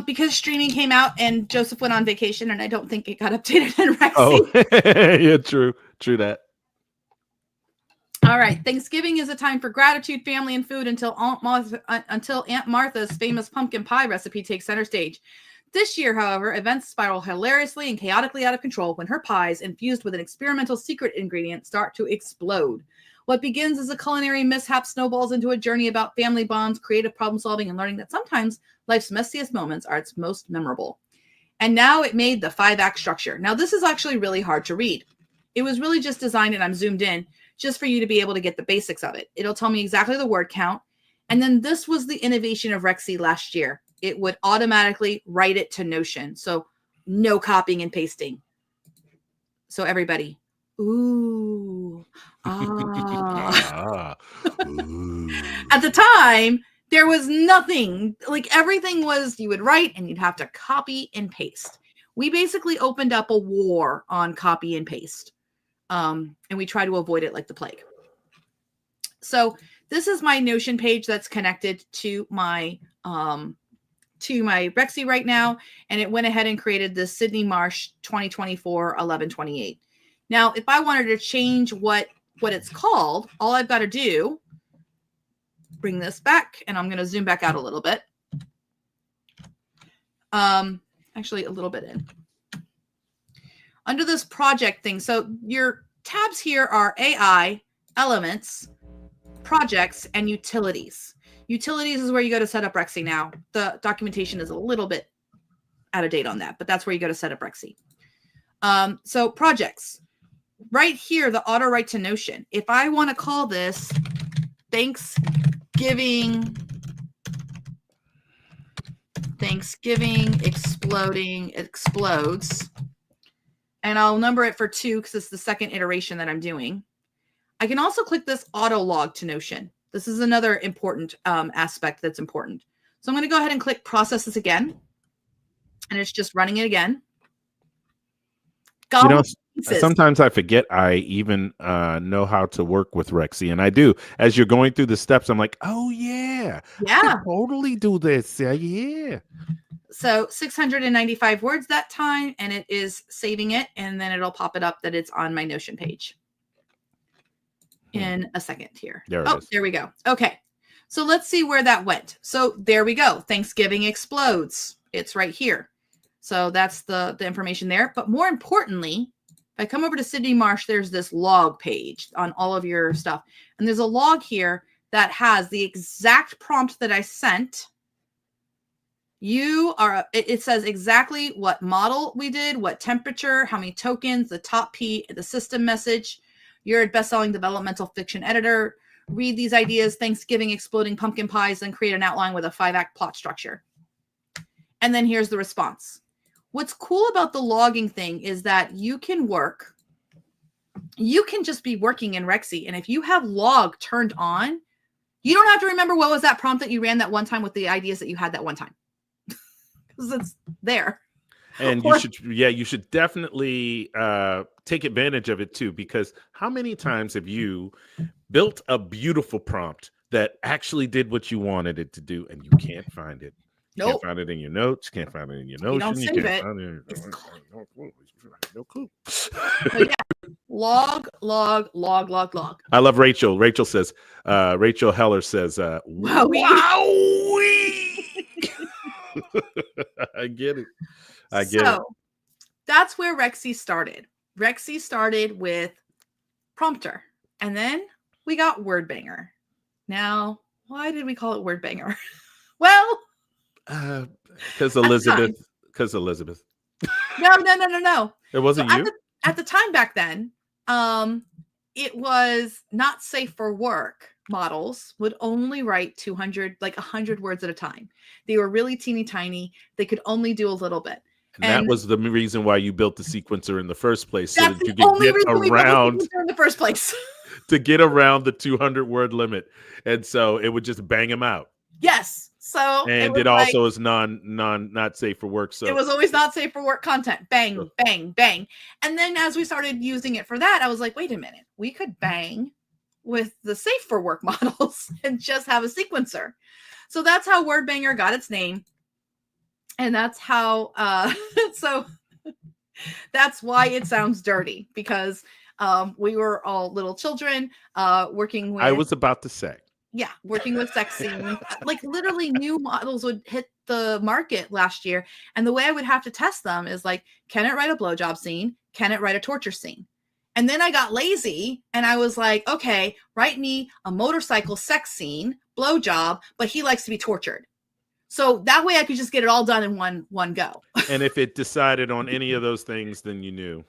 Because streaming came out and Joseph went on vacation, and I don't think it got updated in Rexy. Oh, yeah, true that. All right. Thanksgiving is a time for gratitude, family, and food until Aunt Martha's famous pumpkin pie recipe takes center stage. This year, however, events spiral hilariously and chaotically out of control when her pies, infused with an experimental secret ingredient, start to explode. What begins as a culinary mishap snowballs into a journey about family bonds, creative problem solving, and learning that sometimes life's messiest moments are its most memorable. And now it made the 5-act structure. Now, this is actually really hard to read. It was really just designed, and I'm zoomed in, just for you to be able to get the basics of it. It'll tell me exactly the word count. And then this was the innovation of Rexy last year. It would automatically write it to Notion. So no copying and pasting. So everybody, ooh, ah. Ooh. At the time, there was nothing. Like, everything was, you would write and you'd have to copy and paste. we basically opened up a war on copy and paste. And we try to avoid it like the plague. So this is my Notion page that's connected to my Rexy right now. And it went ahead and created the Sydney Marsh 2024 11/28. Now, if I wanted to change what it's called, all I've got to do, bring this back, and I'm going to zoom back out a little bit. Actually a little bit in. Under this project thing, so your tabs here are AI, elements, projects, and utilities. Utilities is where you go to set up Rexy now. The documentation is a little bit out of date on that, but that's where you go to set up Rexy. So projects. Right here, the auto write to Notion. If I want to call this Thanksgiving explodes, and I'll number it for 2 because it's the second iteration that I'm doing. I can also click this auto log to Notion. This is another important aspect that's important. So I'm going to go ahead and click process this again, and it's just running it again. Sometimes I forget I even know how to work with Rexy, and I do. As you're going through the steps, I'm like, oh yeah, I can totally do this. Yeah. So 695 words that time, and it is saving it, and then it'll pop it up that it's on my Notion page in a second here. There it is. There we go. Okay. So let's see where that went. So there we go. Thanksgiving explodes. It's right here. So that's the information there. But more importantly, if I come over to Sydney Marsh, there's this log page on all of your stuff. And there's a log here that has the exact prompt that I sent. It says exactly what model we did, what temperature, how many tokens, the top P, the system message. You're a best-selling developmental fiction editor. Read these ideas, Thanksgiving, exploding pumpkin pies, and create an outline with a 5-act plot structure. And then here's the response. What's cool about the logging thing is that you can just be working in Rexy. And if you have log turned on, you don't have to remember what was that prompt that you ran that one time with the ideas that you had that one time. Because it's there. And you should definitely take advantage of it too, because how many times have you built a beautiful prompt that actually did what you wanted it to do and you can't find it? Nope. Can't find it in your notes. Can't find it in your Notion. You can't find it. No clue. So yeah, log. I love Rachel. Rachel says, Rachel Heller says, wow. I get it. So that's where Rexy started. Rexy started with prompter, and then we got Word Banger. Now, why did we call it Word Banger? Well, because Elizabeth. No. It wasn't you? At the time back then, it was not safe for work. Models would only write 100 words at a time. They were really teeny tiny. They could only do a little bit. And that was the reason why you built the sequencer in the first place, so that you could get around in the first place. To get around the 200-word limit. And so it would just bang them out. Yes. So it also is not safe for work. So it was always not safe for work content. Bang, bang, bang. And then as we started using it for that, I was like, wait a minute, we could bang with the safe for work models and just have a sequencer. So that's how Word Banger got its name. And that's how, so that's why it sounds dirty, because we were all little children working with. I was about to say. Yeah, working with sex scenes. Like literally new models would hit the market last year. And the way I would have to test them is like, can it write a blowjob scene? Can it write a torture scene? And then I got lazy and I was like, okay, write me a motorcycle sex scene, blowjob, but he likes to be tortured. So that way I could just get it all done in one go. And if it decided on any of those things, then you knew.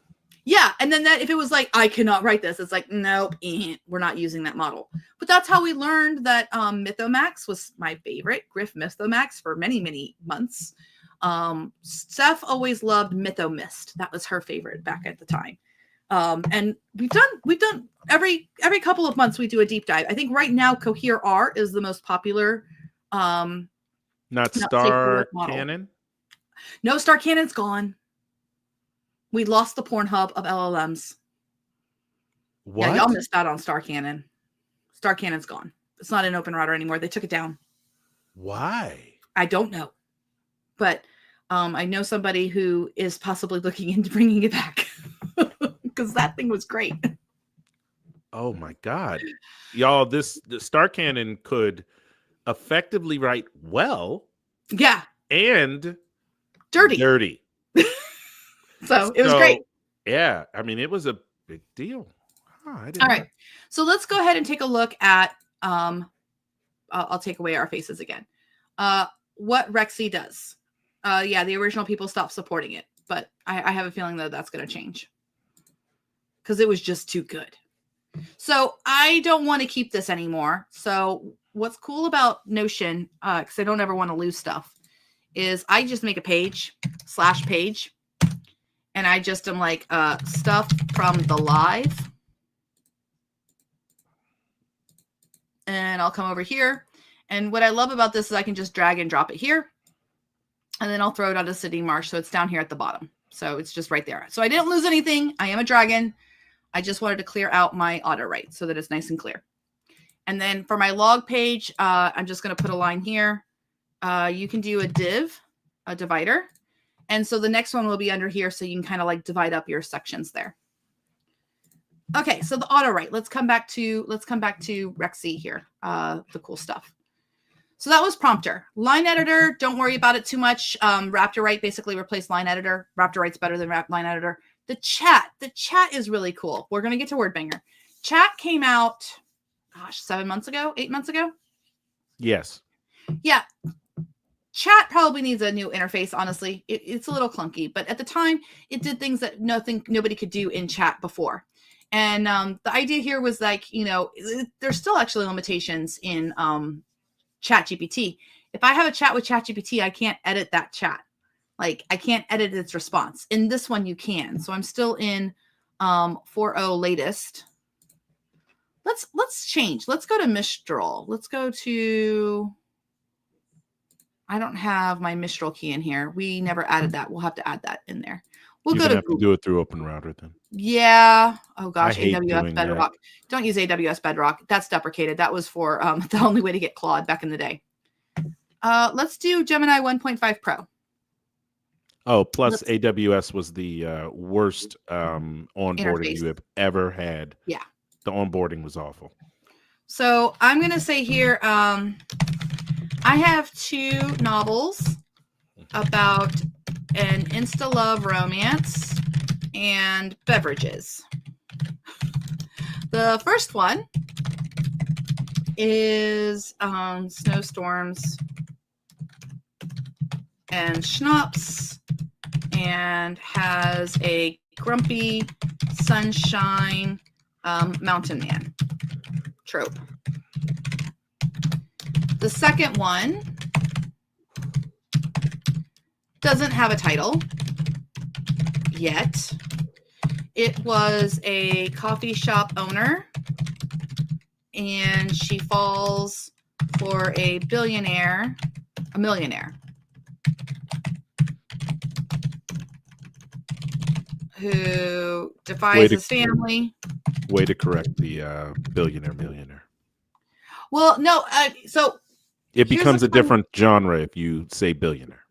Yeah. And then if it was like, I cannot write this, it's like, nope, we're not using that model. But that's how we learned that Mythomax was my favorite. Griff Mythomax for many, many months. Steph always loved Mythomist. That was her favorite back at the time. And we've done every couple of months we do a deep dive. I think right now Cohere R is the most popular. Not Star Cannon. No, Star Cannon's gone. We lost the Pornhub of LLMs. What? Yeah, y'all missed out on Star Cannon. Star Cannon's gone. It's not an open router anymore. They took it down. Why? I don't know. But I know somebody who is possibly looking into bringing it back because that thing was great. Oh my God. Y'all, the Star Cannon could effectively write well. Yeah. And dirty. So it was great. Yeah. I mean, it was a big deal. Huh, all right. So let's go ahead and take a look at, I'll take away our faces again. What Rexy does. Yeah, the original people stopped supporting it, but I have a feeling that that's going to change because it was just too good. So I don't want to keep this anymore. So what's cool about Notion, because I don't ever want to lose stuff, is I just make a page /page, and I just am like stuff from the live, and I'll come over here. And what I love about this is I can just drag and drop it here, and then I'll throw it onto Sydney Marsh. So it's down here at the bottom. So it's just right there. So I didn't lose anything. I am a dragon. I just wanted to clear out my auto write so that it's nice and clear. And then for my log page, I'm just going to put a line here. You can do a div, a divider. And so the next one will be under here. So you can kind of like divide up your sections there. Okay. So the auto write, let's come back to Rexy here. The cool stuff. So that was prompter. Line editor, don't worry about it too much. Raptor Write basically replaced line editor. Raptor Write's better than line editor. The chat is really cool. We're going to get to Word Banger. Chat came out, 8 months ago. Yes. Yeah. Chat probably needs a new interface, honestly. It's a little clunky, but at the time it did things that nobody could do in chat before. And the idea here was like, there's still actually limitations in ChatGPT. If I have a chat with ChatGPT, I can't edit that chat. Like I can't edit its response. In this one, you can. So I'm still in 4.0 latest. Let's change. Let's go to Mistral. Let's go to, I don't have my Mistral key in here. We never added that. We'll have to add that in there. We'll go to have Google. to do it through Open Router then. Yeah. Oh gosh, I hate AWS doing Bedrock. that. Don't use AWS Bedrock. That's deprecated. That was for the only way to get Claude back in the day. Let's do Gemini 1.5 Pro. Oh, plus AWS was the worst onboarding Interface. you have ever had. Yeah. The onboarding was awful. So I'm going to say here, I have 2 novels about an insta-love romance and beverages. The first one is snowstorms and schnapps, and has a grumpy sunshine mountain man trope. The second one doesn't have a title yet. It was a coffee shop owner, and she falls for a millionaire, who defies his family. Way to correct the millionaire. Well, no, so it becomes a different genre if you say billionaire.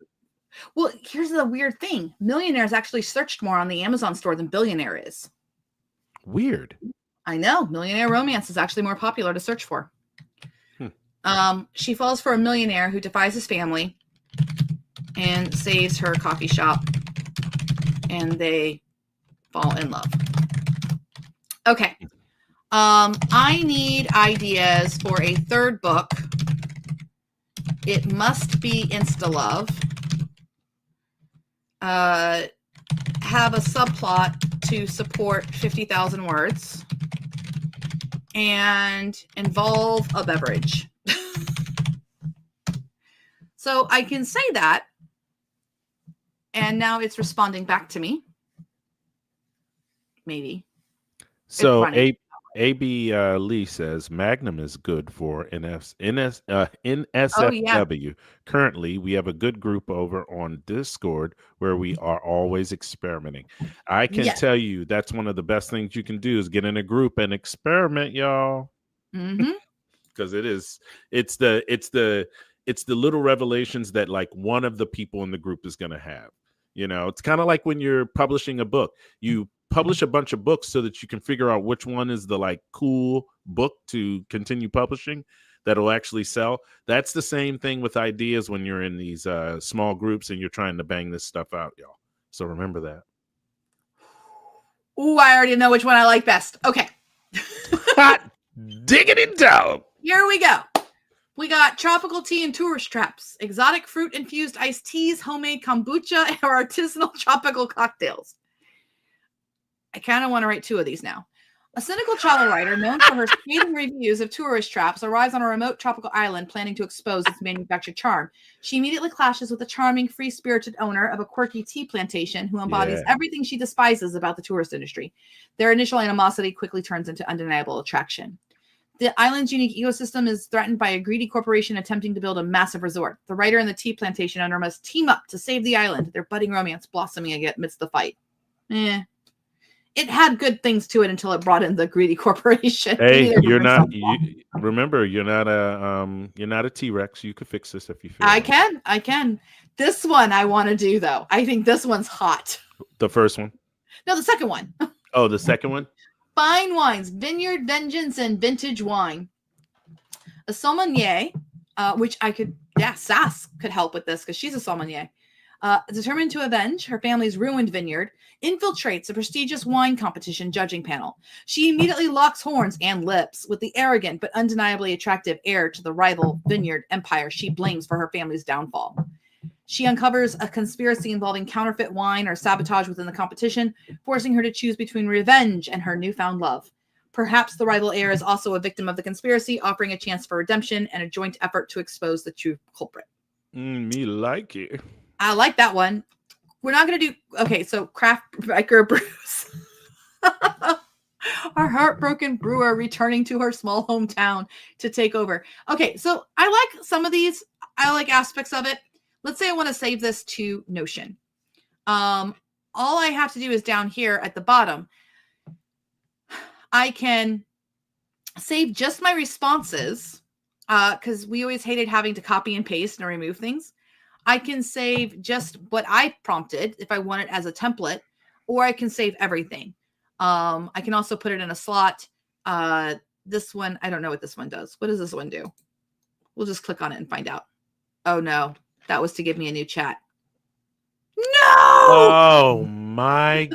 Well, here's the weird thing. Millionaire is actually searched more on the Amazon store than billionaire is. Weird. I know. Millionaire romance is actually more popular to search for. She falls for a millionaire who defies his family and saves her coffee shop, and they fall in love. Okay. I need ideas for a third book. It must be insta-love. Have a subplot to support 50,000 words and involve a beverage. So I can say that, and now it's responding back to me. Maybe. So AB Lee says Magnum is good for Oh yeah. NSFW. Currently, we have a good group over on Discord where we are always experimenting. I can Yes. tell you that's one of the best things you can do is get in a group and experiment, y'all. Mm-hmm. Because it's the little revelations that like one of the people in the group is going to have. It's kind of like when you're publishing a book. You publish a bunch of books so that you can figure out which one is the like cool book to continue publishing that'll actually sell. That's the same thing with ideas when you're in these small groups and you're trying to bang this stuff out, y'all. So remember that. Ooh, I already know which one I like best. Okay. Hot diggity dog. Here we go. We got tropical tea and tourist traps, exotic fruit infused iced teas, homemade kombucha, or artisanal tropical cocktails. I kind of want to write 2 of these now. A cynical travel writer known for her scathing reviews of tourist traps arrives on a remote tropical island planning to expose its manufactured charm. She immediately clashes with the charming, free-spirited owner of a quirky tea plantation who embodies everything she despises about the tourist industry. Their initial animosity quickly turns into undeniable attraction. The island's unique ecosystem is threatened by a greedy corporation attempting to build a massive resort. The writer and the tea plantation owner must team up to save the island, their budding romance blossoming amidst the fight. It had good things to it until it brought in the greedy corporation. Hey, remember, you're not a T-Rex. You could fix this if you feel I can. This one I want to do, though. I think this one's hot. The first one? No, the second one. Oh, the second one? Fine wines, vineyard vengeance, and vintage wine. A sommelier, which Sass could help with this because she's a sommelier. Determined to avenge her family's ruined vineyard, infiltrates a prestigious wine competition judging panel. She immediately locks horns and lips with the arrogant but undeniably attractive heir to the rival vineyard empire she blames for her family's downfall. She uncovers a conspiracy involving counterfeit wine or sabotage within the competition, forcing her to choose between revenge and her newfound love. Perhaps the rival heir is also a victim of the conspiracy, offering a chance for redemption and a joint effort to expose the true culprit. Me like it. I like that one. We're not going to do... Okay, so craft biker Bruce. Our heartbroken brewer returning to her small hometown to take over. Okay, so I like some of these. I like aspects of it. Let's say I want to save this to Notion. All I have to do is down here at the bottom. I can save just my responses because we always hated having to copy and paste and remove things. I can save just what I prompted if I want it as a template, or I can save everything. I can also put it in a slot. This one, I don't know what this one does. What does this one do? We'll just click on it and find out. Oh, no. That was to give me a new chat. No! Oh, my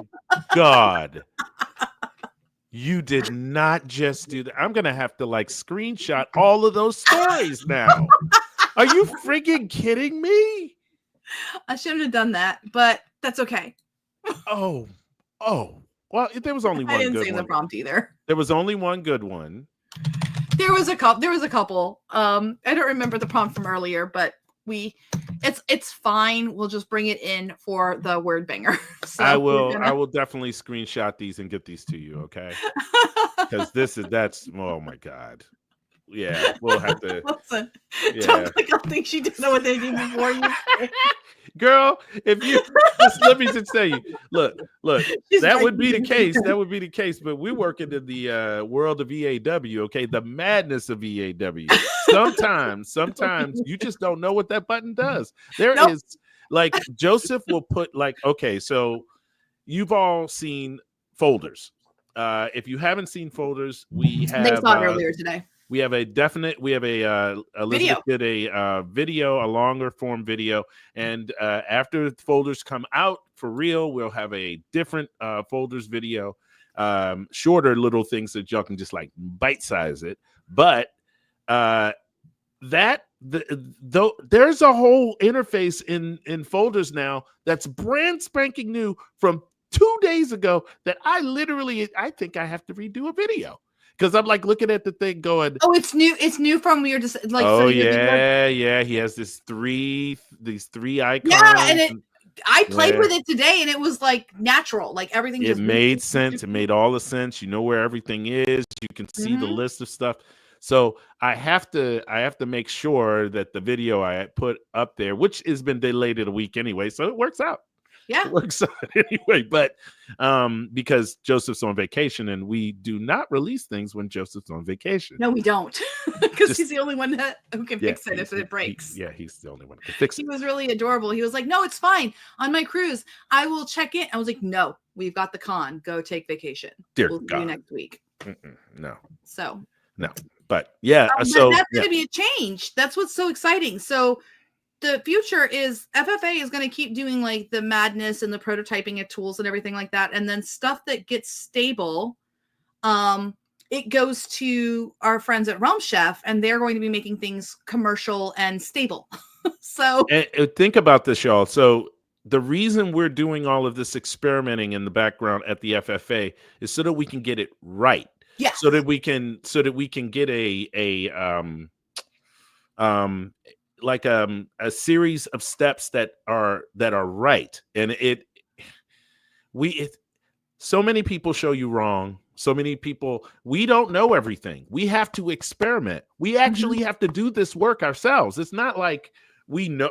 God. You did not just do that. I'm going to have to like screenshot all of those stories now. Are you freaking kidding me? I shouldn't have done that, but that's okay. Oh. Well, there was only one good one. I didn't see the prompt either. There was only one good one. There was a couple. I don't remember the prompt from earlier, but it's fine. We'll just bring it in for the word banger. So I will definitely screenshot these and get these to you, okay? Because that's oh my God. Yeah, we'll have to. Listen, don't think I think she didn't know what they did before you. Girl, if you let me just tell you, look, that would be the case. That would be the case. But we're working in the world of EAW, okay? The madness of EAW. Sometimes you just don't know what that button does. There is like Joseph will put like, okay, so you've all seen folders. If you haven't seen folders, we have. They saw it earlier today. We have Elizabeth did a video, a longer form video. And after the folders come out for real, we'll have a different folders video, shorter little things that y'all can just like bite size it. But there's a whole interface in folders now that's brand spanking new from 2 days ago that I think I have to redo a video. Because I'm like looking at the thing going, oh, it's new. It's new from your just like. Oh yeah. He has these three icons. Yeah, and I played with it today and it was like natural. Like everything it just made sense. It made all the sense. You know where everything is. You can see the list of stuff. So I have to make sure that the video I put up there, which has been delayed a week anyway, so it works out. Yeah, it works out anyway. But because Joseph's on vacation, and we do not release things when Joseph's on vacation. No, we don't, because he's the only one who can fix it if it breaks. He's the only one who can fix it. He was really adorable. He was like, "No, it's fine. On my cruise, I will check in." I was like, "No, we've got the con. Go take vacation. We'll see you next week." No. So no. But yeah, so that's going to be a change. That's what's so exciting. So the future is FFA is going to keep doing like the madness and the prototyping of tools and everything like that. And then stuff that gets stable, it goes to our friends at Realm Chef, and they're going to be making things commercial and stable. So and think about this, y'all. So the reason we're doing all of this experimenting in the background at the FFA is so that we can get it right. Yeah. So that we can get a series of steps that are right. And so many people show you wrong. So many people, we don't know everything. We have to experiment. We actually have to do this work ourselves. It's not like we know,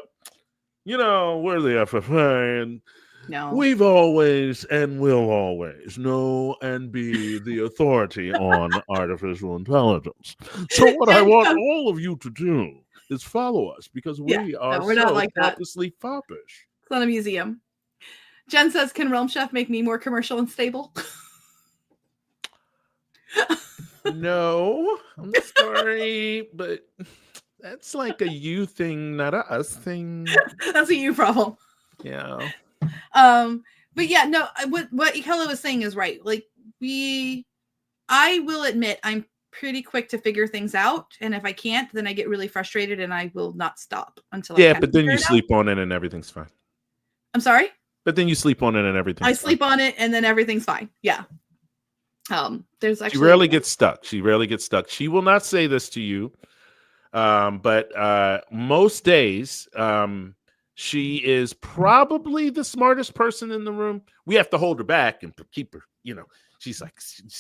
we're the FFA and no, we've always and will always know and be the authority on artificial intelligence. So what I want all of you to do is follow us, because we're not like purposely foppish. It's not a museum. Jen says, "Can Realm Chef make me more commercial and stable?" No, I'm sorry, but that's like a you thing, not a us thing. That's a you problem. Yeah. But yeah, no, what Ikela was saying is right. Like I will admit I'm pretty quick to figure things out, and if I can't, then I get really frustrated and I will not stop until I but then you sleep on it and everything's fine. I'm sorry? But then you sleep on it and everything's fine. Sleep on it and then everything's fine. Yeah. There's actually she rarely gets stuck. She will not say this to you. But most days, she is probably the smartest person in the room. We have to hold her back and keep her, she's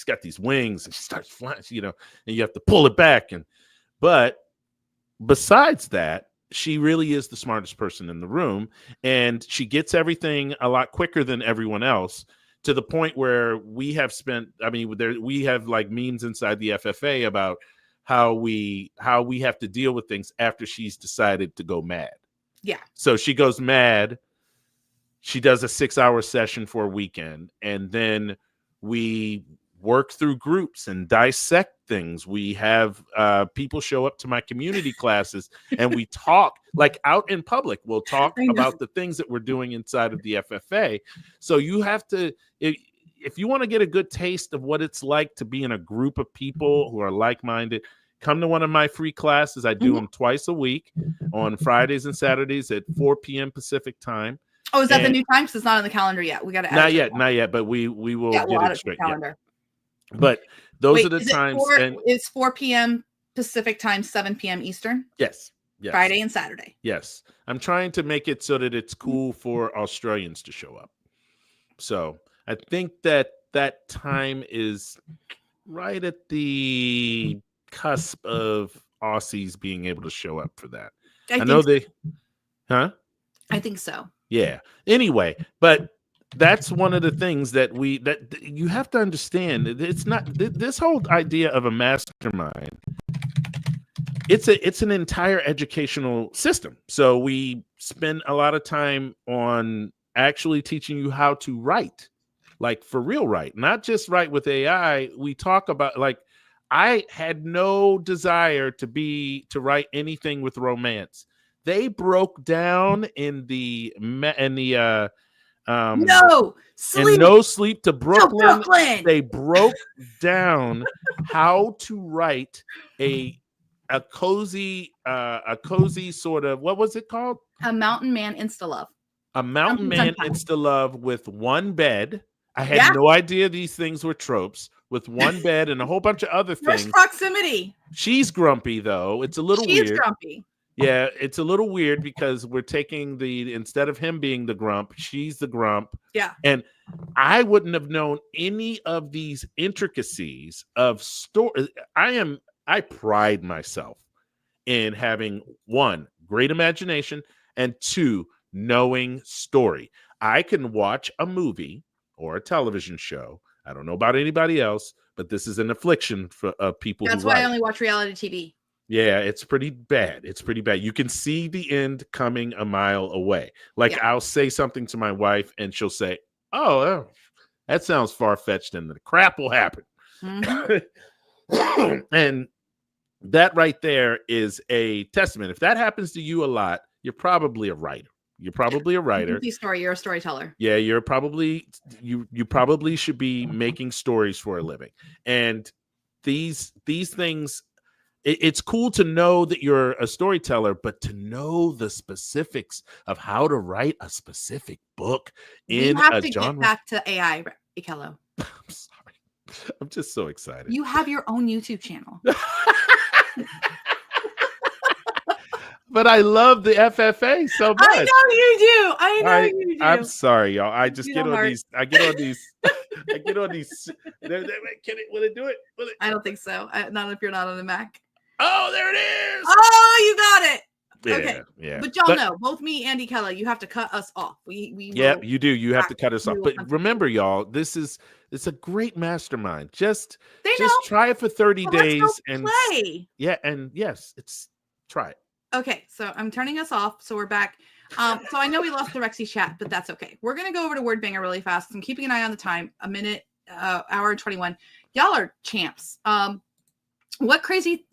got these wings and she starts flying, and you have to pull it back. But besides that, she really is the smartest person in the room, and she gets everything a lot quicker than everyone else, to the point where we have we have like memes inside the FFA about how we have to deal with things after she's decided to go mad. Yeah. So she goes mad. She does a 6-hour session for a weekend, and then we work through groups and dissect things. We have people show up to my community classes, and we talk like out in public. We'll talk about the things that we're doing inside of the FFA. So you have to, if you want to get a good taste of what it's like to be in a group of people who are like-minded, come to one of my free classes. I do them twice a week on Fridays and Saturdays at 4 p.m. Pacific time. Oh, is that the new time? Because it's not on the calendar yet. We got to not yet, but we will get it straight. Calendar. Yeah. But those are the times. It's 4 p.m. Pacific time, 7 p.m. Eastern. Yes. Friday and Saturday. Yes. I'm trying to make it so that it's cool for Australians to show up. So I think that time is right at the cusp of Aussies being able to show up for that. I think so. Yeah. Anyway, but that's one of the things that you have to understand. It's not this whole idea of a mastermind. It's an entire educational system. So we spend a lot of time on actually teaching you how to write, like for real write, not just write with AI. We talk about, like, I had no desire to write anything with romance. They broke down in No Sleep to Brooklyn. They broke down how to write a cozy sort of, what was it called? A Mountain Man Insta-Love. A Mountain Man Insta-Love with one bed. I had no idea these things were tropes. With one bed and a whole bunch of other things. Proximity. She's grumpy though. It's a little weird. She's grumpy. Yeah, it's a little weird because we're taking instead of him being the grump, she's the grump. Yeah. And I wouldn't have known any of these intricacies of story. I pride myself in having, one, great imagination, and two, knowing story. I can watch a movie or a television show. I don't know about anybody else, but this is an affliction for people That's who why write. I only watch reality TV. Yeah, it's pretty bad. It's pretty bad. You can see the end coming a mile away. Like, I'll say something to my wife and she'll say, oh, that sounds far-fetched, and the crap will happen. Mm-hmm. And that right there is a testament. If that happens to you a lot, you're probably a writer. You're probably a writer. You're a storyteller. Yeah, you're probably you probably should be making stories for a living. And these things, it's cool to know that you're a storyteller, but to know the specifics of how to write a specific book in you have a to genre. Get back to AI, Ikello. I'm sorry. I'm just so excited. You have your own YouTube channel. But I love the FFA so much. I know you do. I know you do. I'm sorry, y'all. I just get on heart. these. I get on these. I get on these. Will it do it? Will it? I don't think so. Not if you're not on the Mac. Oh, there it is. Oh, you got it. Yeah, okay. Yeah. But y'all know, both me and Ikella, you have to cut us off. Yeah, you do. You have to cut us off. But remember, y'all, it's a great mastermind. Just try it for 30 days and play. Yeah, and yes, try it. Okay, so I'm turning us off. So we're back. So I know we lost the Rexy chat, but that's okay. We're gonna go over to Word Banger really fast. I'm keeping an eye on the time. A minute, hour and 21. Y'all are champs. What crazy?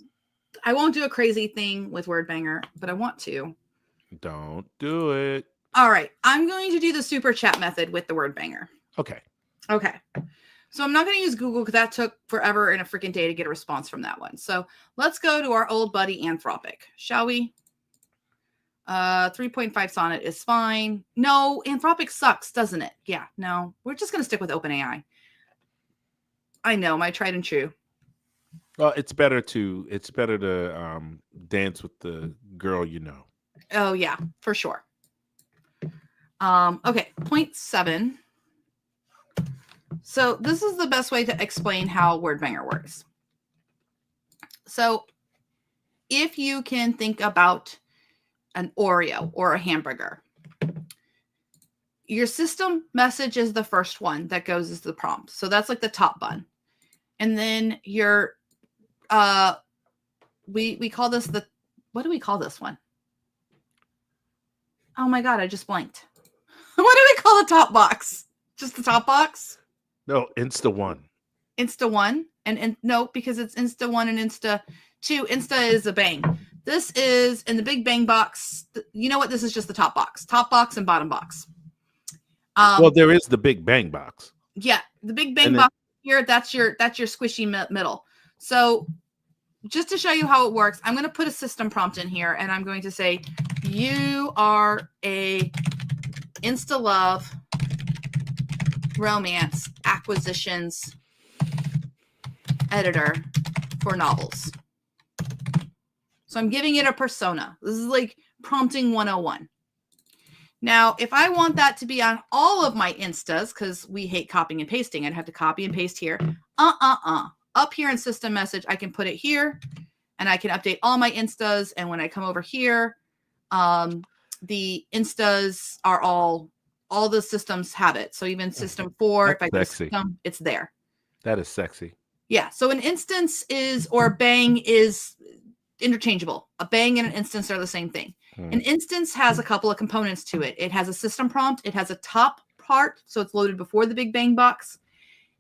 I won't do a crazy thing with Word Banger, but I want to. Don't do it. All right, I'm going to do the super chat method with the Word Banger. Okay. So I'm not going to use Google because that took forever and a freaking day to get a response from that one. So let's go to our old buddy Anthropic, shall we? 3.5 sonnet is fine. No, Anthropic sucks, doesn't it? Yeah, no. We're just going to stick with OpenAI. I know, my tried and true. Well, it's better to dance with the girl you know. Oh, yeah, for sure. Okay, 0.7. So this is the best way to explain how Word Banger works. So if you can think about an Oreo or a hamburger, your system message is the first one that goes as the prompt. So that's like the top bun. And then your, we call this what do we call this one? Oh my God, I just blanked. What do we call the top box? Just the top box? No, Insta One. Insta One? And no, because it's Insta One and Insta Two. Insta is a bang. This is in the big bang box. You know what? This is just the top box and bottom box. Well, there is the big bang box. Yeah, the big bang box here. That's your squishy middle. So just to show you how it works, I'm going to put a system prompt in here, and I'm going to say, you are a Insta love romance acquisitions editor for novels. So I'm giving it a persona. This is like prompting 101. Now, if I want that to be on all of my Instas, because we hate copying and pasting, I'd have to copy and paste here. Up here in system message, I can put it here, and I can update all my Instas. And when I come over here, the Instas are all the systems have it. So even system 4, if I go system, it's there. That is sexy. Yeah. So an instance or a bang is interchangeable. A bang and an instance are the same thing. An instance has a couple of components to it. It has a system prompt. It has a top part, so it's loaded before the big bang box.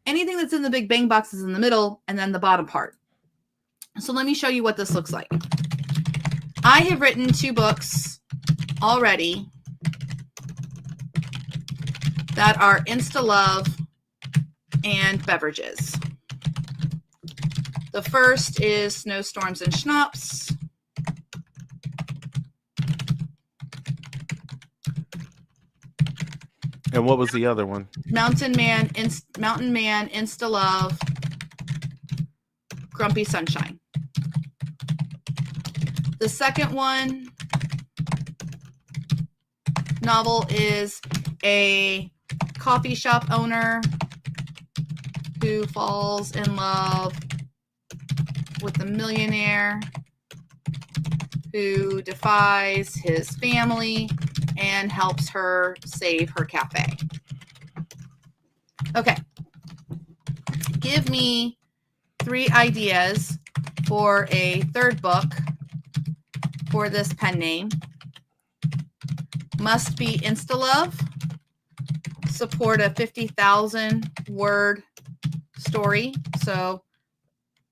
Anything that's in the big bang box is in the middle, and then the bottom part. So let me show you what this looks like. I have written 2 books already that are Insta Love and beverages. The first is Snowstorms and Schnapps. And what was the other one? Mountain Man, Insta Love, Grumpy Sunshine. The second one novel is a coffee shop owner who falls in love with a millionaire who defies his family and helps her save her cafe. Okay. Give me 3 ideas for a third book for this pen name. Must be insta-love. Support a 50,000 word story. So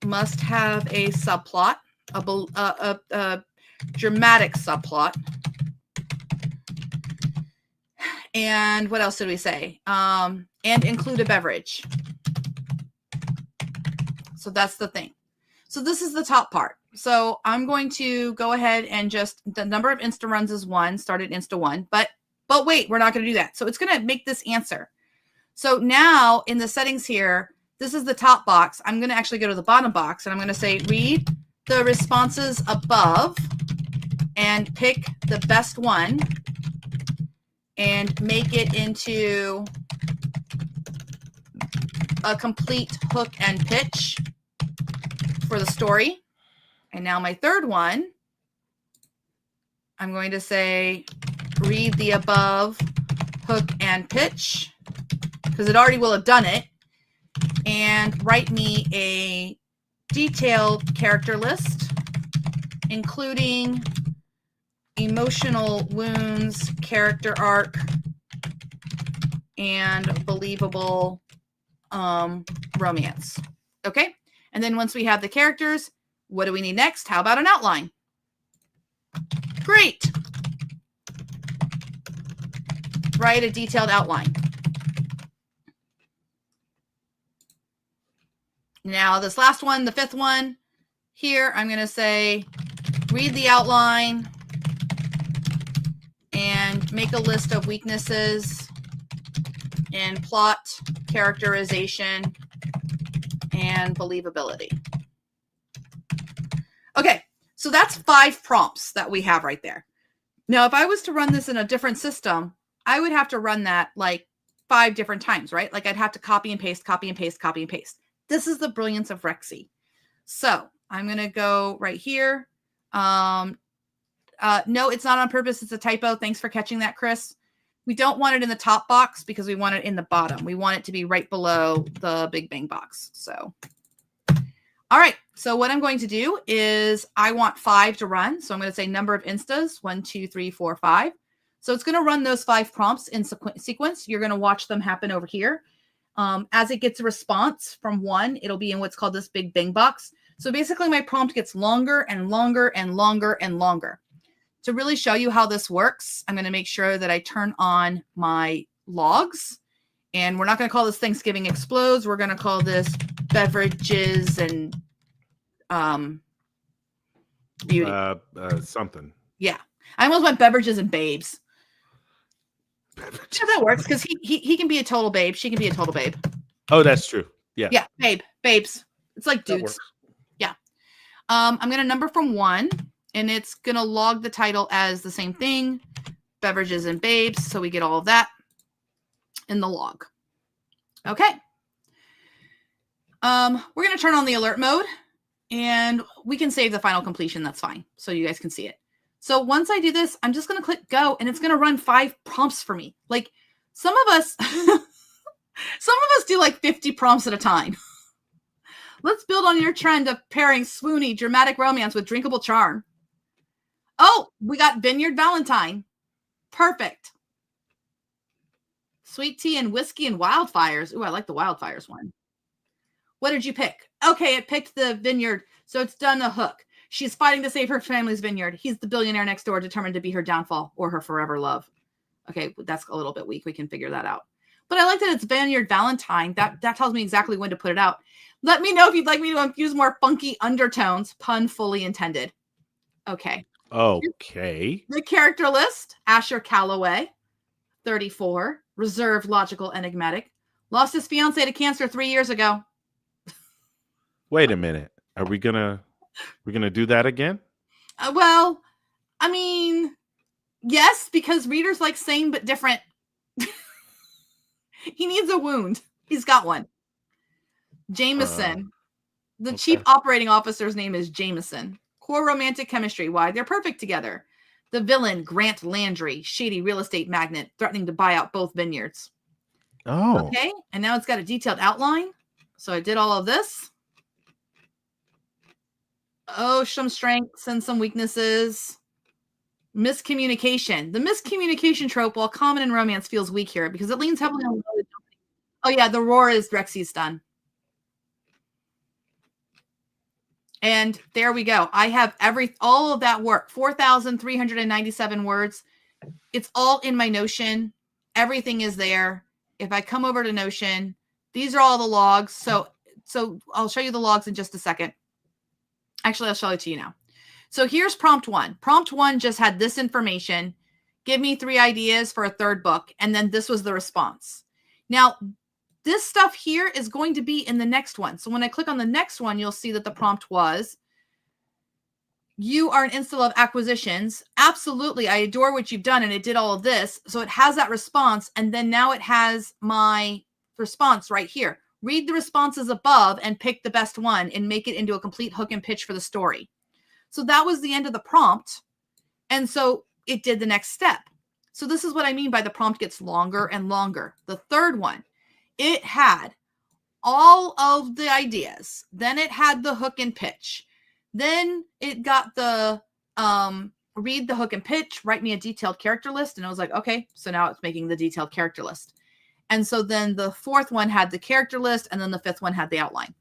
must have a subplot, a dramatic subplot. And what else did we say? And include a beverage. So that's the thing. So this is the top part. So I'm going to go ahead and just, the number of insta runs is 1, started insta 1, but wait, we're not going to do that. So it's going to make this answer. So now in the settings here, this is the top box. I'm going to actually go to the bottom box and I'm going to say, read the responses above and pick the best one and make it into a complete hook and pitch for the story. And now my third one, I'm going to say, read the above hook and pitch, because it already will have done it, and write me a detailed character list, including emotional wounds, character arc, and believable romance. Okay. And then once we have the characters, what do we need next? How about an outline? Great. Write a detailed outline. Now this last one, the 5th one, here I'm going to say, read the outline and make a list of weaknesses in plot, characterization, and believability. Okay, so that's 5 prompts that we have right there. Now, if I was to run this in a different system, I would have to run that like 5 different times, right? Like I'd have to copy and paste, copy and paste, copy and paste. This is the brilliance of Rexy. So I'm going to go right here. No, it's not on purpose. It's a typo. Thanks for catching that, Chris. We don't want it in the top box because we want it in the bottom. We want it to be right below the Big Bang box. So, all right. So what I'm going to do is I want 5 to run. So I'm going to say number of instas, 1, 2, 3, 4, 5. So it's going to run those 5 prompts in sequence. You're going to watch them happen over here. As it gets a response from 1, it'll be in what's called this Big Bang box. So basically my prompt gets longer and longer and longer and longer. To really show you how this works, I'm going to make sure that I turn on my logs. And we're not going to call this Thanksgiving Explodes. We're going to call this Beverages and Beauty. Something. Yeah. I almost went Beverages and Babes. Yeah, that works because he can be a total babe. She can be a total babe. Oh, that's true. Yeah. Yeah, babes. It's like dudes. Yeah. I'm going to number from 1, and it's going to log the title as the same thing, Beverages and Babes. So we get all of that in the log. Okay. We're going to turn on the alert mode, and we can save the final completion. That's fine. So you guys can see it. So once I do this, I'm just going to click go, and it's going to run 5 prompts for me. Like some of us do like 50 prompts at a time. Let's build on your trend of pairing swoony, dramatic romance with drinkable charm. Oh, we got Vineyard Valentine. Perfect. Sweet tea and whiskey and wildfires. Ooh, I like the wildfires one. What did you pick? Okay, it picked the vineyard. So it's done a hook. She's fighting to save her family's vineyard. He's the billionaire next door, determined to be her downfall or her forever love. Okay, that's a little bit weak. We can figure that out. But I like that it's Vineyard Valentine. That tells me exactly when to put it out. Let me know if you'd like me to infuse more funky undertones. Pun fully intended. Okay. Okay. The character list, Asher Calloway, 34, reserved, logical, enigmatic. Lost his fiancée to cancer 3 years ago. Wait a minute. Are we gonna do that again? Well, I mean, yes, because readers like same but different. He needs a wound. He's got one. Jameson. The chief operating officer's name is Jameson. Core romantic chemistry. Why? They're perfect together. The villain, Grant Landry, shady real estate magnate, threatening to buy out both vineyards. Oh. Okay, and now it's got a detailed outline. So I did all of this. Oh, some strengths and some weaknesses. Miscommunication. The miscommunication trope, while common in romance, feels weak here because it leans heavily on. Oh yeah, the roar is Rexy's done. And there we go. I have all of that work, 4,397 words. It's all in my Notion. Everything is there. If I come over to Notion, these are all the logs. So I'll show you the logs in just a second. Actually, I'll show it to you now. So here's prompt 1. Prompt 1 just had this information. Give me 3 ideas for a third book. And then this was the response. Now, this stuff here is going to be in the next one. So when I click on the next one, you'll see that the prompt was, you are an install of acquisitions. Absolutely. I adore what you've done. And it did all of this. So it has that response. And then now it has my response right here. Read the responses above and pick the best one and make it into a complete hook and pitch for the story. So that was the end of the prompt. And so it did the next step. So this is what I mean by the prompt gets longer and longer. The third one, it had all of the ideas. Then it had the hook and pitch. Then it got the read the hook and pitch, write me a detailed character list. And I was like, okay, so now it's making the detailed character list. And so then the fourth one had the character list, and then the fifth one had the outline.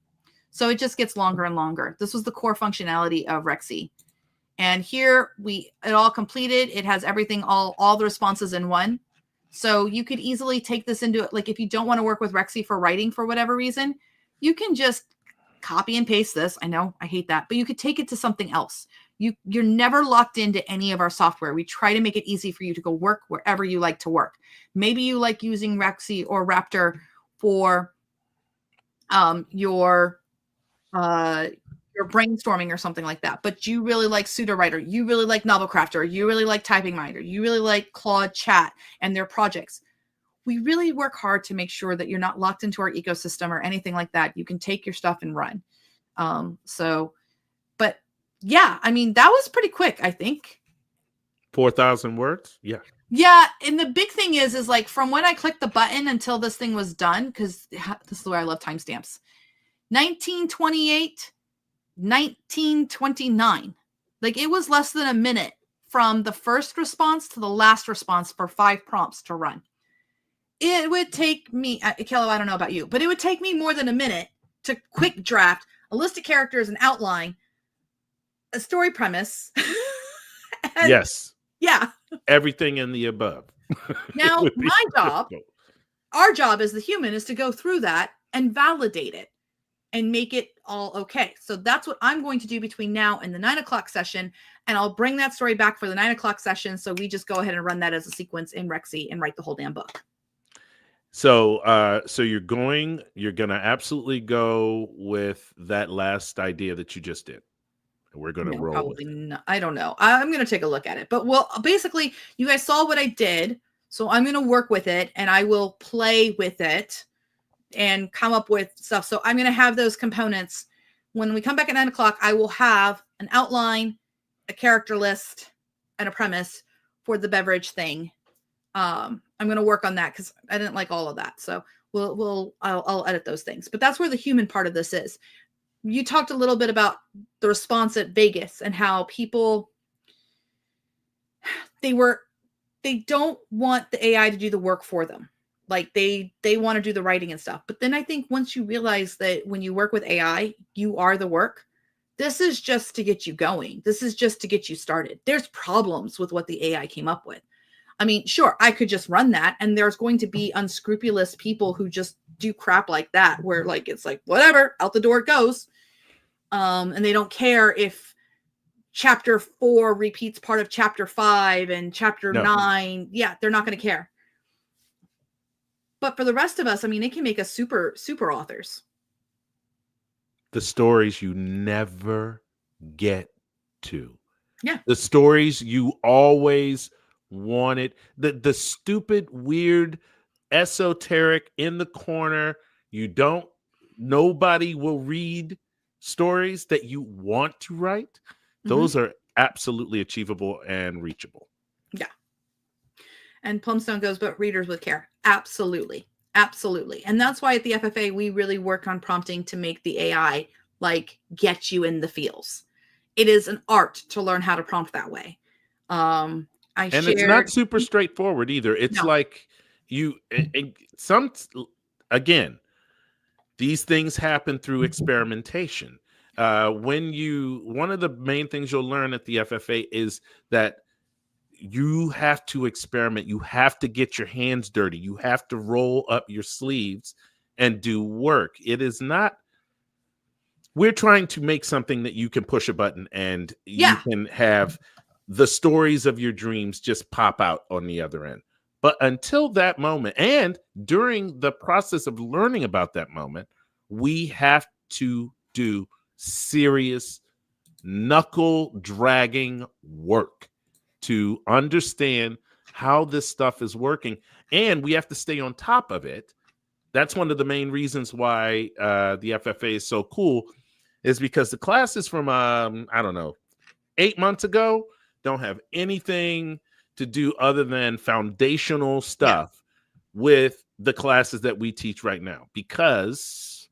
So it just gets longer and longer. This was the core functionality of Rexy. And here it all completed. It has everything, all the responses in one. So you could easily take this into it. Like if you don't want to work with Rexy for writing for whatever reason, you can just copy and paste this. I know I hate that, but you could take it to something else. You're never locked into any of our software. We try to make it easy for you to go work wherever you like to work. Maybe you like using Rexy or Raptor for your brainstorming or something like that. But you really like PseudoWriter. You really like Novel Crafter. You really like Typing Minder. You really like Claude Chat and their projects. We really work hard to make sure that you're not locked into our ecosystem or anything like that. You can take your stuff and run. But yeah, I mean, that was pretty quick, I think. 4,000 words? Yeah. Yeah. And the big thing is like from when I clicked the button until this thing was done, because this is where I love timestamps. 1928, 1929. Like it was less than a minute from the first response to the last response for 5 prompts to run. It would take me, Kello, I don't know about you, but it would take me more than a minute to quick draft a list of characters, an outline, a story premise. Yes. Yeah. Everything in the above. Now, our job as the human is to go through that and validate it and make it all okay. So that's what I'm going to do between now and the 9 o'clock session. And To bring that story back for the 9 o'clock session. So we just go ahead and run that as a sequence in Rexy and write the whole damn book. So you're going to absolutely go with that last idea that you just did. We're going to roll probably with it. not. I don't know. I'm going to take a look at it. But basically, you guys saw what I did. So I'm going to work with it and I will play with it and come up with stuff. So I'm going to have those components. When we come back at 9 o'clock, I will have an outline, a character list, and a premise for the beverage thing. I'm going to work on that because I didn't like all of that. So I'll edit those things. But that's where the human part of this is. You talked a little bit about the response at Vegas and how people, they don't want the AI to do the work for them. Like they want to do the writing and stuff. But then I think once you realize that when you work with AI, you are the work. This is just to get you going. This is just to get you started. There's problems with what the AI came up with. I mean, sure, I could just run that and there's going to be unscrupulous people who just do crap like that, where like, it's like, whatever, out the door it goes. And they don't care if chapter 4 repeats part of chapter 5 and chapter 9. Yeah, they're not going to care. But for the rest of us, I mean, it can make us super, super authors. The stories you never get to. Yeah. The stories you always wanted, the stupid, weird, esoteric in the corner. Nobody will read stories that you want to write. Those are absolutely achievable and reachable. Yeah. And Plumstone goes, but readers with care. Absolutely. Absolutely. And that's why at the FFA, we really work on prompting to make the AI like get you in the feels. It is an art to learn how to prompt that way. It's not super straightforward either. It's like again, these things happen through experimentation. One of the main things you'll learn at the FFA is that you have to experiment. You have to get your hands dirty. You have to roll up your sleeves and do work. It is not, we're trying to make something that you can push a button and you can have the stories of your dreams just pop out on the other end. But until that moment, and during the process of learning about that moment, we have to do serious knuckle dragging work to understand how this stuff is working. And we have to stay on top of it. That's one of the main reasons why the FFA is so cool, is because the classes from, 8 months ago don't have anything to do other than foundational stuff with the classes that we teach right now. Because,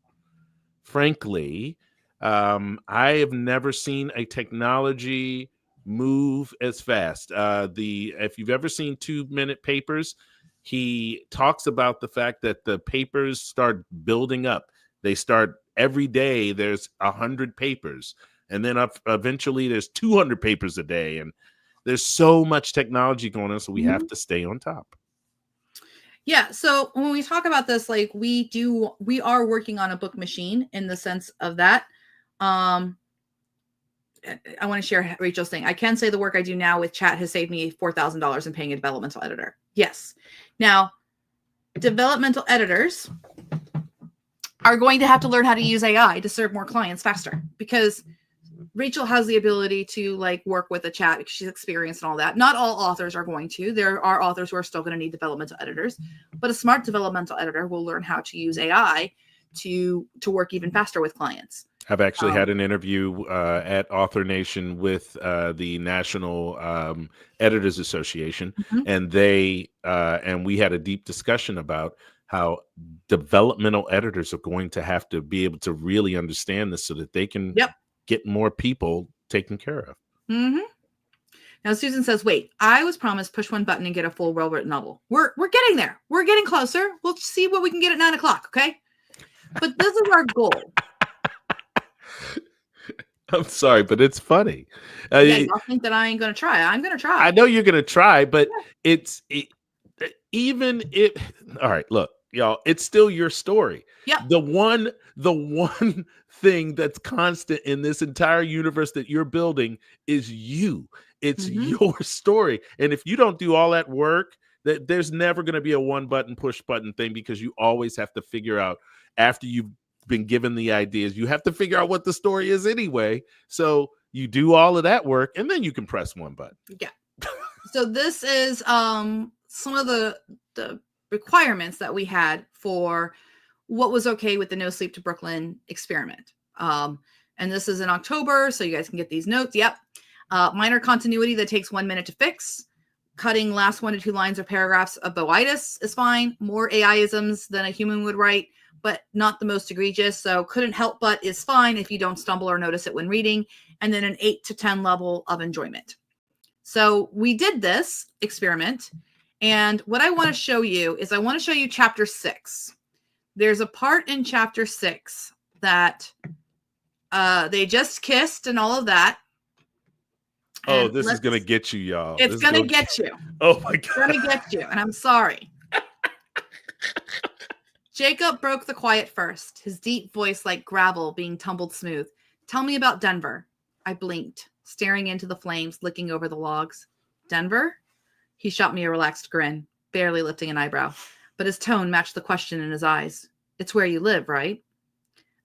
frankly, I have never seen a technology move as fast. If you've ever seen 2-minute papers, he talks about the fact that the papers start building up. They start every day. There's 100 papers, and then eventually there's 200 papers a day, and there's so much technology going on. So we have to stay on top. Yeah. So when we talk about this, like we are working on a book machine in the sense of that. I want to share Rachel's thing. I can say the work I do now with chat has saved me $4,000 in paying a developmental editor. Yes. Now, developmental editors are going to have to learn how to use AI to serve more clients faster, because Rachel has the ability to like work with a chat because she's experienced and all that. Not all authors are going to. There are authors who are still going to need developmental editors, but a smart developmental editor will learn how to use AI to work even faster with clients. I've actually had an interview at Author Nation with the National Editors Association, and we had a deep discussion about how developmental editors are going to have to be able to really understand this so that they can get more people taken care of. Now Susan says, "Wait, I was promised push one button and get a full well-written novel. We're getting there. We're getting closer. We'll see what we can get at 9 o'clock. Okay, but this is our goal." I'm sorry, but it's funny. Y'all think that I ain't going to try. I'm going to try. I know you're going to try, but all right, look, y'all, it's still your story. Yeah. The one thing that's constant in this entire universe that you're building is you. It's your story. And if you don't do all that work, there's never going to be a one button push button thing, because you always have to figure out, after you've been given the ideas, you have to figure out what the story is anyway. So you do all of that work, and then you can press one button. Yeah. So this is some of the requirements that we had for what was okay with the No Sleep to Brooklyn experiment. And this is in October, so you guys can get these notes. Yep. Minor continuity that takes 1 minute to fix. Cutting last 1 to 2 lines or paragraphs of boitis is fine. More AI-isms than a human would write, but not the most egregious. So couldn't help but is fine if you don't stumble or notice it when reading. And then an 8 to 10 level of enjoyment. So we did this experiment. And what I want to show you is I want to show you chapter 6. There's a part in chapter 6 that they just kissed and all of that. Oh, this is going to get you, y'all. It's going to get you. Oh, my God. It's going to get you. And I'm sorry. Jacob broke the quiet first, his deep voice like gravel being tumbled smooth. "Tell me about Denver." I blinked, staring into the flames, licking over the logs. "Denver?" He shot me a relaxed grin, barely lifting an eyebrow, but his tone matched the question in his eyes. "It's where you live, right?"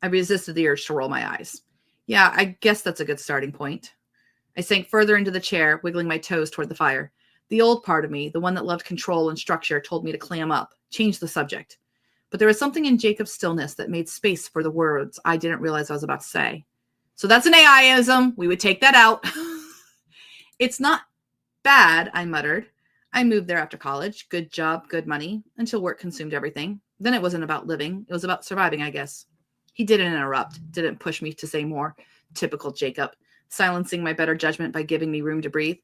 I resisted the urge to roll my eyes. "Yeah, I guess that's a good starting point." I sank further into the chair, wiggling my toes toward the fire. The old part of me, the one that loved control and structure, told me to clam up, change the subject. But there was something in Jacob's stillness that made space for the words I didn't realize I was about to say. So that's an AI-ism. We would take that out. It's not bad, I muttered. I moved there after college. Good job, good money, until work consumed everything. Then it wasn't about living. It was about surviving, I guess. He didn't interrupt, didn't push me to say more. Typical Jacob, silencing my better judgment by giving me room to breathe.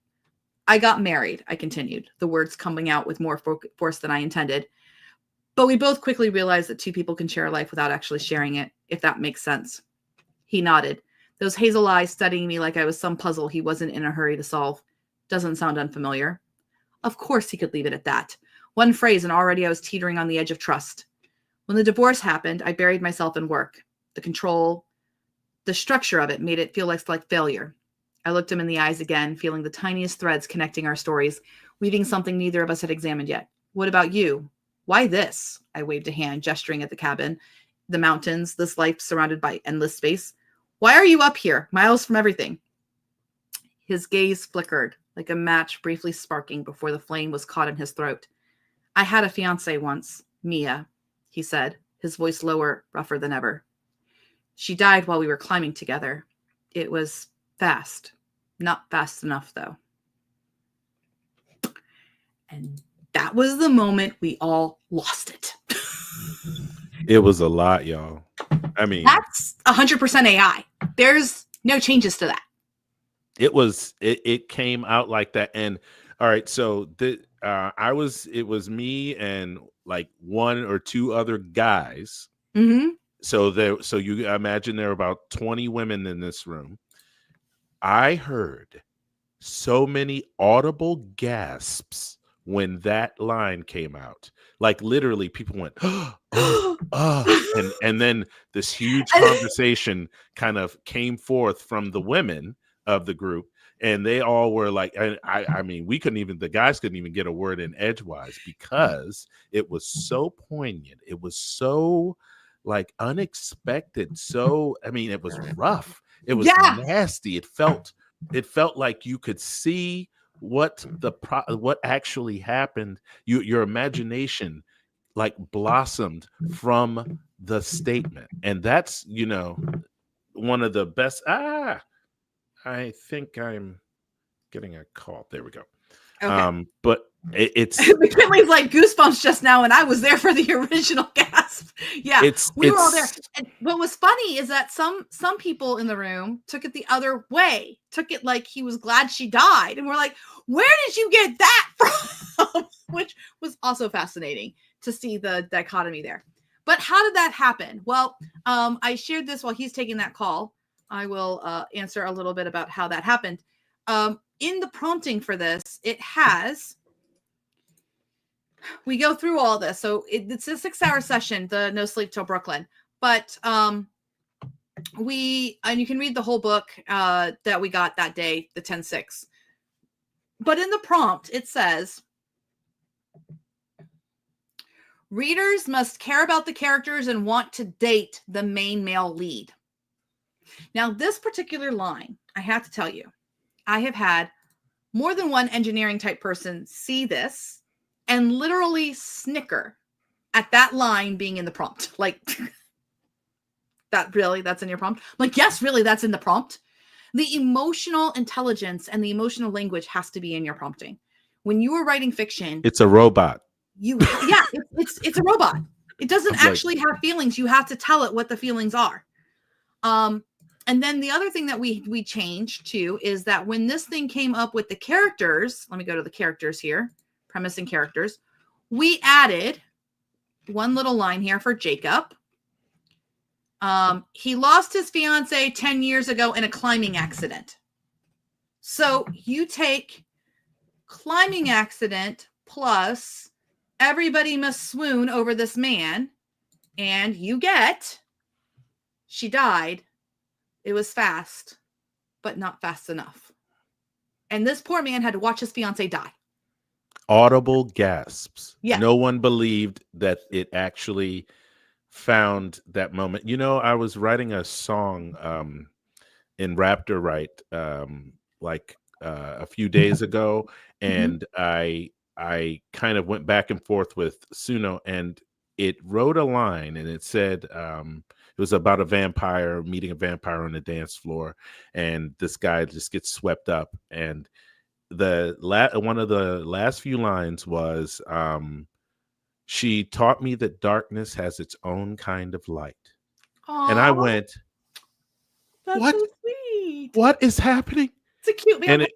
I got married, I continued, the words coming out with more force than I intended. But we both quickly realized that two people can share a life without actually sharing it, if that makes sense. He nodded, those hazel eyes studying me like I was some puzzle he wasn't in a hurry to solve. Doesn't sound unfamiliar. Of course he could leave it at that. One phrase and already I was teetering on the edge of trust. When the divorce happened, I buried myself in work. The control, the structure of it made it feel like failure. I looked him in the eyes again, feeling the tiniest threads connecting our stories, weaving something neither of us had examined yet. What about you? Why this? I waved a hand, gesturing at the cabin, the mountains, this life surrounded by endless space. Why are you up here, miles from everything? His gaze flickered, like a match briefly sparking before the flame was caught in his throat. I had a fiancée once, Mia, he said, his voice lower, rougher than ever. She died while we were climbing together. It was fast. Not fast enough, though. And that was the moment we all lost it. It was a lot, y'all. I mean, that's 100% AI. There's no changes to that. It came out like that. And all right, so it was me and like one or two other guys. Mm-hmm. So you imagine there are about 20 women in this room. I heard so many audible gasps when that line came out. Like literally people went, and then this huge conversation kind of came forth from the women of the group. And they all were like, I mean, the guys couldn't even get a word in edgewise because it was so poignant. It was so like unexpected. So, I mean, it was rough. It was nasty. It felt like you could see what actually happened. Your imagination like blossomed from the statement. And that's, one of the best. I think I'm getting a call. There we go. Okay. But it's McKinley's like goosebumps just now, and I was there for the original gasp. Yeah, we were all there. And what was funny is that some people in the room took it the other way, took it like he was glad she died, and we're like, "Where did you get that from?" Which was also fascinating to see the dichotomy there. But how did that happen? Well, I shared this while he's taking that call. I will answer a little bit about how that happened. In the prompting for this, we go through all this. So it's a 6-hour session, the No Sleep Till Brooklyn. But and you can read the whole book that we got that day, the 10-6. But in the prompt, it says, readers must care about the characters and want to date the main male lead. Now, this particular line, I have to tell you, I have had more than one engineering type person see this and literally snicker at that line being in the prompt. Like, that's in your prompt? I'm like, yes, really, that's in the prompt. The emotional intelligence and the emotional language has to be in your prompting. When you are writing fiction, it's a robot. It's a robot. It doesn't actually have feelings. You have to tell it what the feelings are. And then the other thing that we changed too is that when this thing came up with the characters, let me go to the characters here, premise and characters, we added one little line here for Jacob. He lost his fiance 10 years ago in a climbing accident. So you take climbing accident plus everybody must swoon over this man, and you get she died. It was fast, but not fast enough. And this poor man had to watch his fiance die. Audible gasps. Yeah. No one believed that it actually found that moment. I was writing a song in Raptor Write like a few days ago, and I kind of went back and forth with Suno, and it wrote a line, and it said it was about a vampire meeting a vampire on the dance floor, and this guy just gets swept up, and one of the last few lines was she taught me that darkness has its own kind of light. And I Aw, went, that's what? so sweet. What is happening? It's a cute And vampire.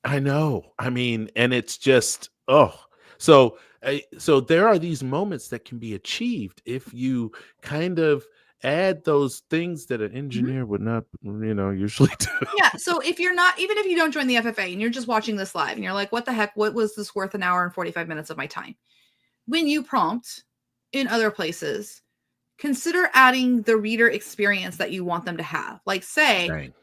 I know. I mean, and it's just, oh, so so there are these moments that can be achieved if you kind of add those things that an engineer would not, usually do. Yeah. So if you're not, even if you don't join the FFA and you're just watching this live and you're like, what the heck? What was this worth an hour and 45 minutes of my time? When you prompt in other places, consider adding the reader experience that you want them to have. Like say, Dang.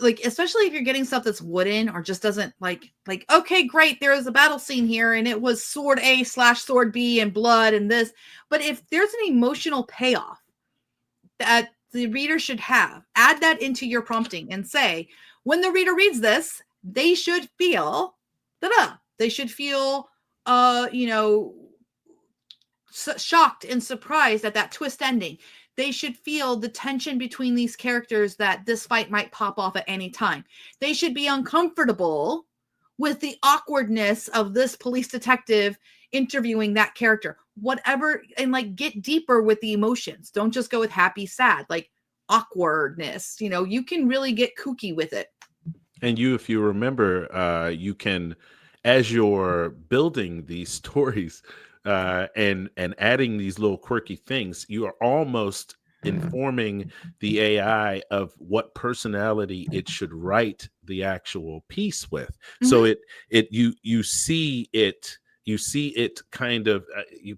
like, especially if you're getting stuff that's wooden or just doesn't like, okay, great. There is a battle scene here and it was sword A / sword B and blood and this. But if there's an emotional payoff that the reader should have, add that into your prompting and say, when the reader reads this, they should feel they should feel shocked and surprised at that twist ending. They should feel the tension between these characters, that this fight might pop off at any time. They should be uncomfortable with the awkwardness of this police detective interviewing that character, whatever, and like get deeper with the emotions. Don't just go with happy, sad, like awkwardness. You can really get kooky with it. And if you remember, you can, as you're building these stories and adding these little quirky things, you are almost informing the AI of what personality it should write the actual piece with. So you see it kind of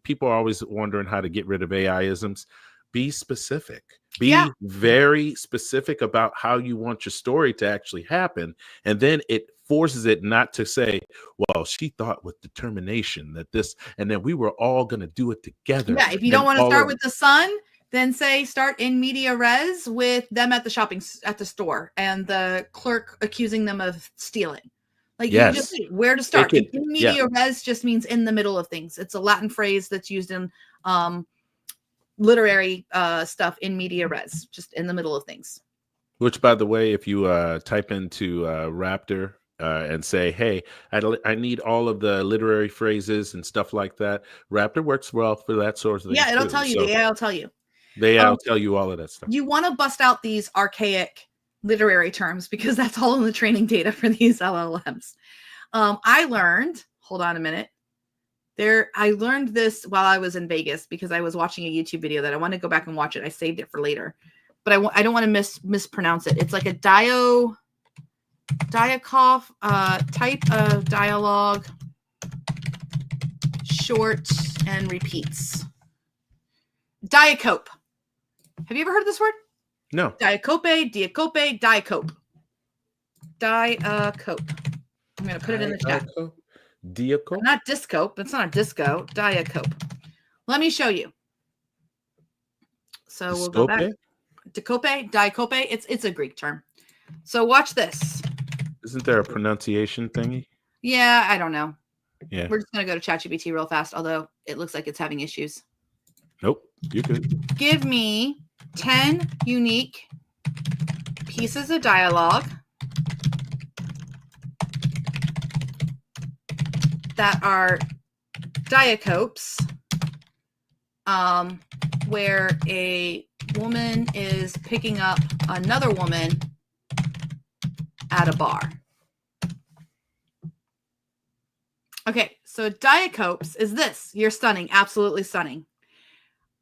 people are always wondering how to get rid of AI-isms. Be specific. Be very specific about how you want your story to actually happen. And then it forces it not to say, well, she thought with determination that this, and then we were all going to do it together. Yeah. If you don't want to start with the sun, then start in media res with them at the store and the clerk accusing them of stealing. Like, you just where to start. In media res just means in the middle of things. It's a Latin phrase that's used in literary stuff in media res, just in the middle of things. Which, by the way, if you type into Raptor and say, hey, I need all of the literary phrases and stuff like that, Raptor works well for that sort of thing. Yeah, it'll tell you. The AI will tell you. They'll tell you all of that stuff. You want to bust out these archaic literary terms because that's all in the training data for these LLMs. I learned, hold on a minute. I learned this while I was in Vegas because I was watching a YouTube video that I want to go back and watch it. I saved it for later, but I don't want to mispronounce it. It's like a Diakov type of dialogue, short and repeats. Diacope. Have you ever heard of this word? No. Diacope, diacope. Diacope. I'm going to put it in the chat. Diacope? Not discope. It's not a disco. Diacope. Let me show you. So we'll go back. Diacope. It's a Greek term. So watch this. Isn't there a pronunciation thingy? Yeah, I don't know. Yeah. We're just going to go to ChatGPT real fast, although it looks like it's having issues. Nope. You could. Give me 10 unique pieces of dialogue that are diacopes, where a woman is picking up another woman at a bar. Okay, so diacopes is this. You're stunning, absolutely stunning.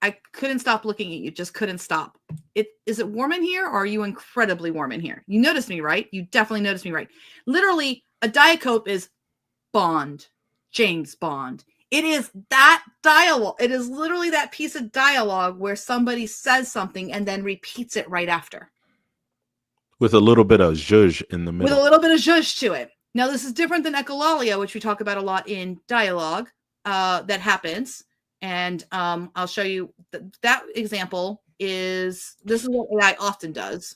I couldn't stop looking at you, just couldn't stop. Is it warm in here, or are you incredibly warm in here? You noticed me, right? You definitely noticed me, right? Literally, a diacope is Bond, James Bond. It is that dialogue. It is literally that piece of dialogue where somebody says something and then repeats it right after. With a little bit of zhuzh in the middle. With a little bit of zhuzh to it. Now, this is different than echolalia, which we talk about a lot in dialogue that happens. And I'll show you that example this is what AI often does.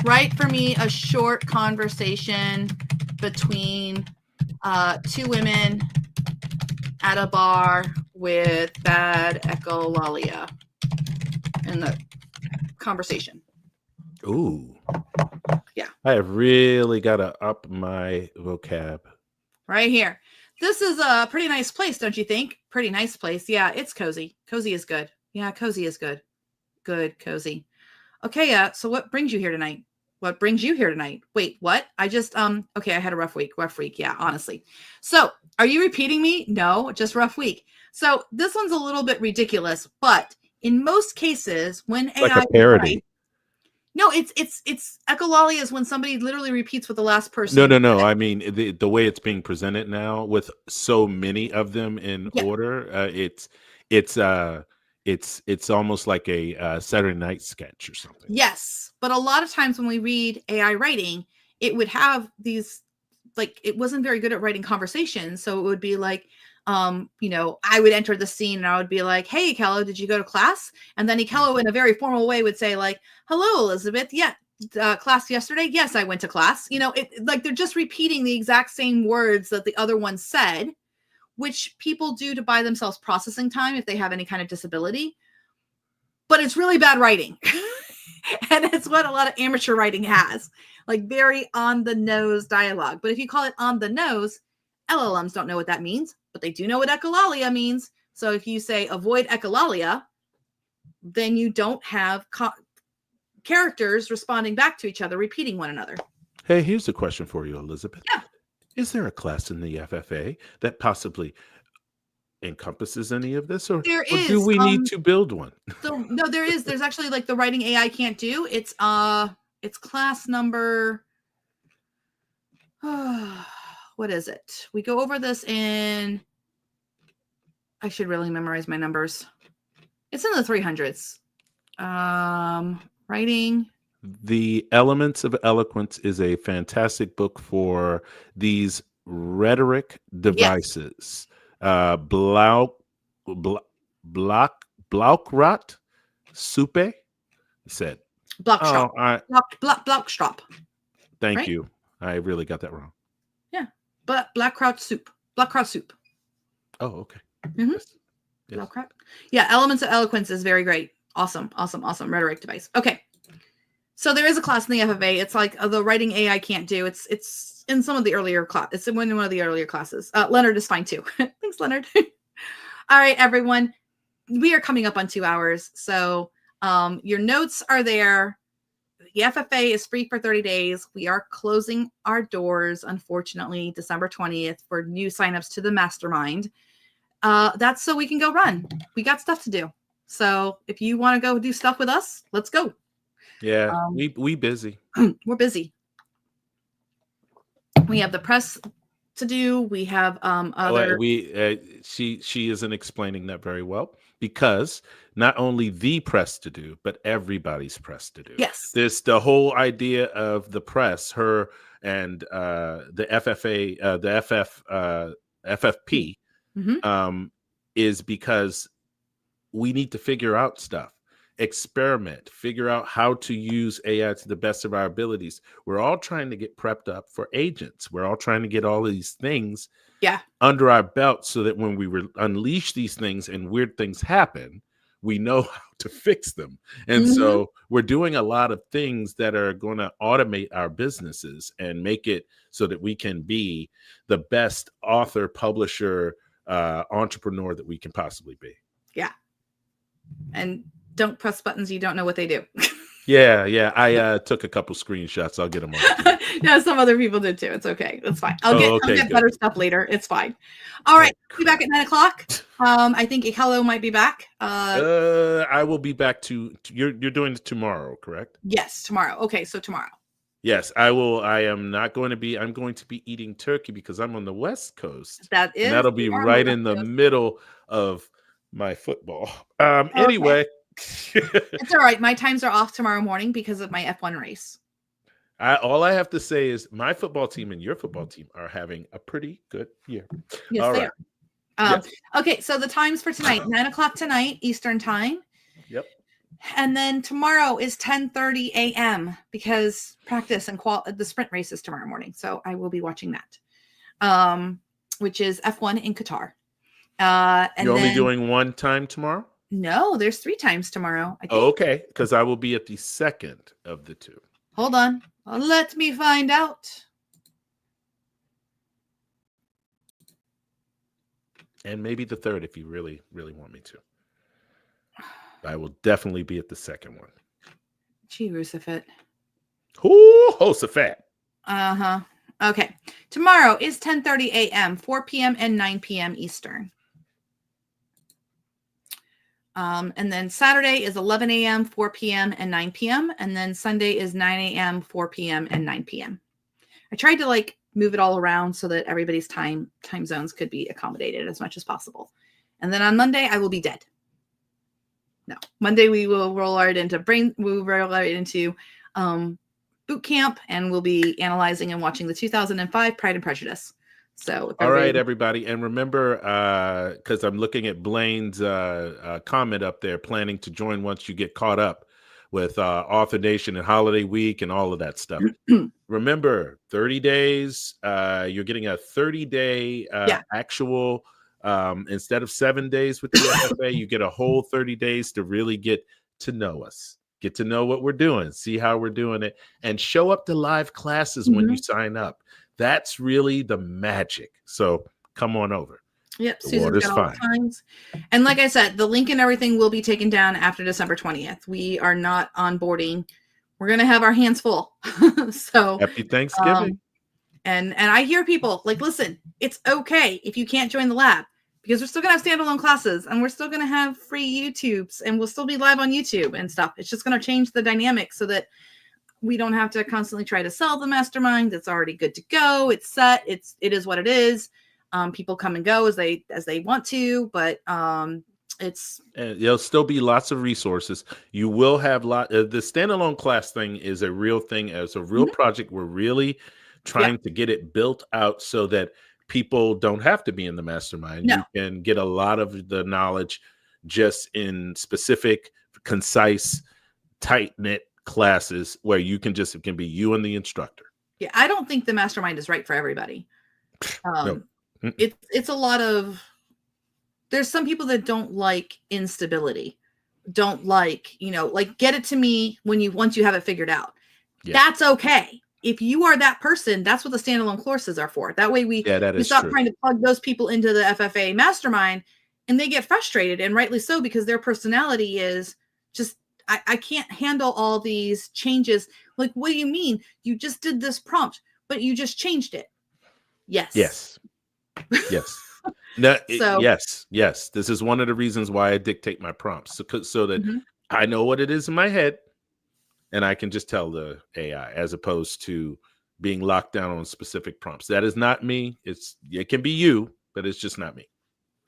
Write for me a short conversation between two women at a bar with bad echolalia in the conversation. Ooh. Yeah. I have really got to up my vocab. Right here. This is a pretty nice place, don't you think? Pretty nice place. Yeah, it's cozy. Cozy is good. Yeah, cozy is good. Good, cozy. Okay, so what brings you here tonight? What brings you here tonight? Wait, what? I just, okay, I had a rough week. Yeah, honestly. So, are you repeating me? No, just rough week. So, this one's a little bit ridiculous, but in most cases, when Like AI a parody. writes, no, it's echolalia is when somebody literally repeats what the last person. No. I mean, the way it's being presented now with so many of them in order, it's almost like a Saturday night sketch or something. Yes, but a lot of times when we read AI writing, it would have these, like, it wasn't very good at writing conversations, so it would be like, I would enter the scene and I would be like, "Hey, Kello, did you go to class?" And then Kello, in a very formal way, would say like, "Hello, Elizabeth. Yeah, class yesterday. Yes, I went to class." Like they're just repeating the exact same words that the other one said, which people do to buy themselves processing time if they have any kind of disability. But it's really bad writing. And it's what a lot of amateur writing has, like very on the nose dialogue. But if you call it on the nose, LLMs don't know what that means, but they do know what echolalia means. So if you say avoid echolalia, then you don't have characters responding back to each other, repeating one another. Hey, here's a question for you, Elizabeth. Yeah. Is there a class in the FFA that possibly encompasses any of this, or do we need to build one? No, there is. There's actually like the writing AI can't do. It's class number. What is it? We go over this in. I should really memorize my numbers. It's in the 300s. Writing. The Elements of Eloquence is a fantastic book for these rhetoric devices. Yes. Blaukrot Supe said. Blackstrop. Thank you. I really got that wrong. Yeah. But Blackkrot soup. Oh, okay. Mm-hmm. Yes. Blackkrot. Yeah, Elements of Eloquence is very great. Awesome rhetoric device. Okay. So there is a class in the FFA. It's like the writing AI can't do. It's in some of the earlier class. It's in one of the earlier classes. Leonard is fine too. Thanks, Leonard. All right, everyone. We are coming up on 2 hours. So your notes are there. The FFA is free for 30 days. We are closing our doors, unfortunately, December 20th for new signups to the Mastermind. That's so we can go run. We got stuff to do. So if you want to go do stuff with us, let's go. Yeah, we busy. We're busy. We have the press to do. We have other. She isn't explaining that very well, because not only the press to do, but everybody's press to do. Yes, there's the whole idea of the press, her and the FFA, the FFP, is because we need to figure out stuff. Experiment, figure out how to use AI to the best of our abilities. We're all trying to get prepped up for agents. We're all trying to get all these things under our belt so that when we unleash these things and weird things happen, we know how to fix them. And so we're doing a lot of things that are going to automate our businesses and make it so that we can be the best author, publisher, entrepreneur that we can possibly be. Yeah. And don't press buttons you don't know what they do. Yeah. I took a couple screenshots. I'll get them on. No, some other people did too. It's okay. It's fine. I'll get better stuff later. It's fine. All right. Be back at 9:00. I think Hello might be back. I will be back you're doing it tomorrow, correct? Yes, tomorrow. Okay, so tomorrow. Yes, I will. I'm going to be eating turkey because I'm on the West Coast. That'll be right in the middle of my football. Anyway. It's all right. My times are off tomorrow morning because of my F1 race. All I have to say is my football team and your football team are having a pretty good year. Yes, all they are. Okay, so the times for tonight, 9:00 tonight, Eastern time. Yep. And then tomorrow is 10:30 a.m. because practice and the sprint race is tomorrow morning. So I will be watching that, which is F1 in Qatar. And you're only doing one time tomorrow? No, there's 3 times tomorrow. I think. Oh, okay, because I will be at the second of the 2. Hold on. Let me find out. And maybe the 3rd if you really, really want me to. I will definitely be at the second one. Gee, Rusafet. Ooh, Hosafat. Uh-huh. Okay. Tomorrow is 10:30 a.m., 4 p.m., and 9 p.m. Eastern. And then Saturday is 11 a.m., 4 p.m., and 9 p.m. And then Sunday is 9 a.m., 4 p.m., and 9 p.m. I tried to move it all around so that everybody's time zones could be accommodated as much as possible. And then on Monday, I will be dead. No, Monday we will roll right into boot camp, and we'll be analyzing and watching the 2005 Pride and Prejudice. So, all right, everybody, and remember, because I'm looking at Blaine's comment up there, planning to join once you get caught up with Author Nation and Holiday Week and all of that stuff. Remember, 30 days. You're getting a 30-day actual. Instead of 7 days with the FFA, you get a whole 30 days to really get to know us, get to know what we're doing, see how we're doing it, and show up to live classes when you sign up. That's really the magic. So come on over. Yep, Susan's got all the times. And like I said, the link and everything will be taken down after December 20th. We are not onboarding. We're going to have our hands full. So happy Thanksgiving. And I hear people listen, it's okay if you can't join the lab, because we're still going to have standalone classes and we're still going to have free YouTubes and we'll still be live on YouTube and stuff. It's just going to change the dynamic so that we don't have to constantly try to sell the mastermind. It's already good to go. It's set. It is what it is. People come and go as they want to, but there'll still be lots of resources. You will have the standalone class thing is a real thing. It's a real project. We're really trying to get it built out so that people don't have to be in the mastermind. No. You can get a lot of the knowledge just in specific, concise, tight-knit classes where it can be you and the instructor. Yeah, I don't think the mastermind is right for everybody. No. It's a lot of, there's some people that don't like instability, don't like, get it to me once you have it figured out. Yeah. That's okay. If you are that person, that's what the standalone courses are for. That way we stop trying to plug those people into the FFA mastermind, and they get frustrated, and rightly so, because their personality is just, I can't handle all these changes. What do you mean? You just did this prompt, but you just changed it. Yes. Yes. No, yes. This is one of the reasons why I dictate my prompts, so that I know what it is in my head. And I can just tell the AI, as opposed to being locked down on specific prompts. That is not me. It can be you, but it's just not me.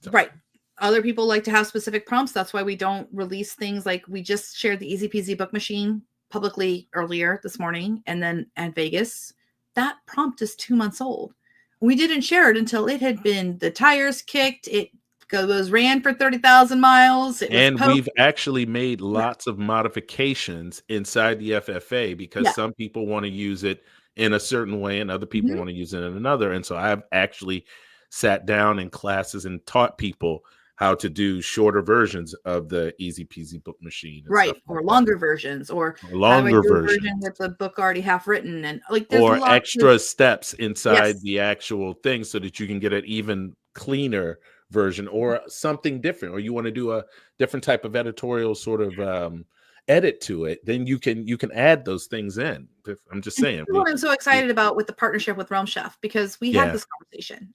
So. Right. Other people like to have specific prompts. That's why we don't release things like we just shared the Easy Peasy Book Machine publicly earlier this morning. And then at Vegas, that prompt is 2 months old. We didn't share it until it had been the tires kicked. It ran for 30,000 miles. And we've actually made lots of modifications inside the FFA because some people want to use it in a certain way and other people want to use it in another. And so I've actually sat down in classes and taught people how to do shorter versions of the Easy Peasy Book Machine. Right. Or longer versions, or longer version with the book already half written, and or extra steps inside the actual thing so that you can get an even cleaner version or something different, or you want to do a different type of editorial sort of edit to it, then you can add those things in. I'm just saying. What I'm so excited about with the partnership with Realm Chef, because we had this conversation,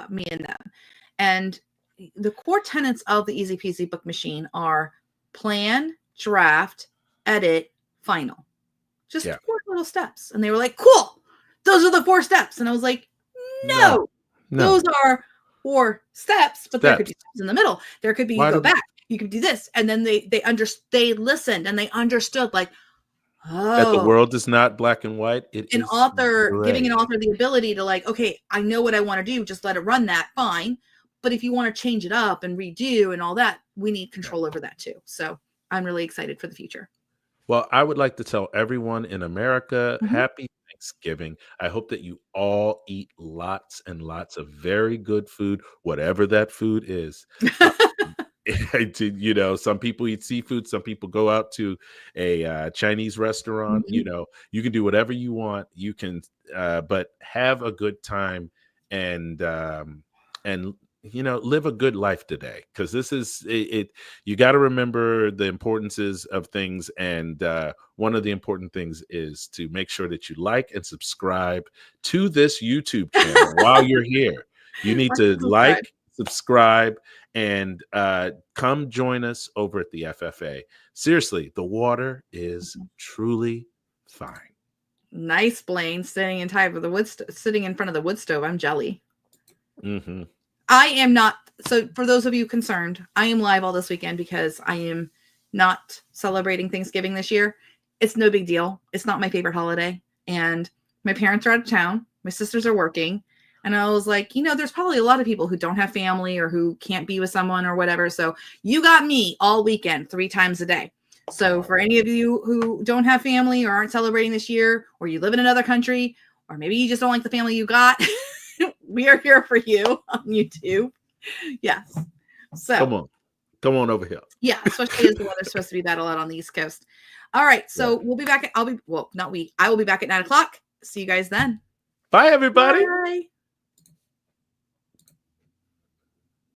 me and them, and the core tenets of the Easy Peasy Book Machine are plan, draft, edit, final. Just 4 little steps. And they were like, cool, those are the 4 steps. And I was like, no. Those are 4 steps, but there could be steps in the middle. There could be, you go back, you could do this. And then they listened and they understood, that the world is not black and white. Giving an author the ability to okay, I know what I want to do. Just let it run that, fine. But if you want to change it up and redo and all that, we need control over that too. So I'm really excited for the future. Well, I would like to tell everyone in America, Mhm. happy Thanksgiving. I hope that you all eat lots and lots of very good food, whatever that food is. Some people eat seafood, some people go out to a Chinese restaurant. Mhm. You can do whatever you want. You can, but have a good time and live a good life today, because this is it. You got to remember the importances of things, and one of the important things is to make sure that you like and subscribe to this YouTube channel while you're here. You need Like to and subscribe. subscribe, and come join us over at the FFA. Seriously, the water is truly fine. Nice, Blaine, sitting in front of the wood stove. I'm jelly. Mm-hmm. I am not. So for those of you concerned, I am live all this weekend because I am not celebrating Thanksgiving this year. It's no big deal. It's not my favorite holiday. And my parents are out of town. My sisters are working. And I was like, there's probably a lot of people who don't have family or who can't be with someone or whatever. So you got me all weekend, 3 times a day. So for any of you who don't have family or aren't celebrating this year, or you live in another country, or maybe you just don't like the family you got, we are here for you on YouTube. Yes. So come on over here. Yeah, especially as the weather's supposed to be bad a lot on the East Coast. All right. So we'll be back I will be back at 9:00. See you guys then. Bye, everybody. Bye.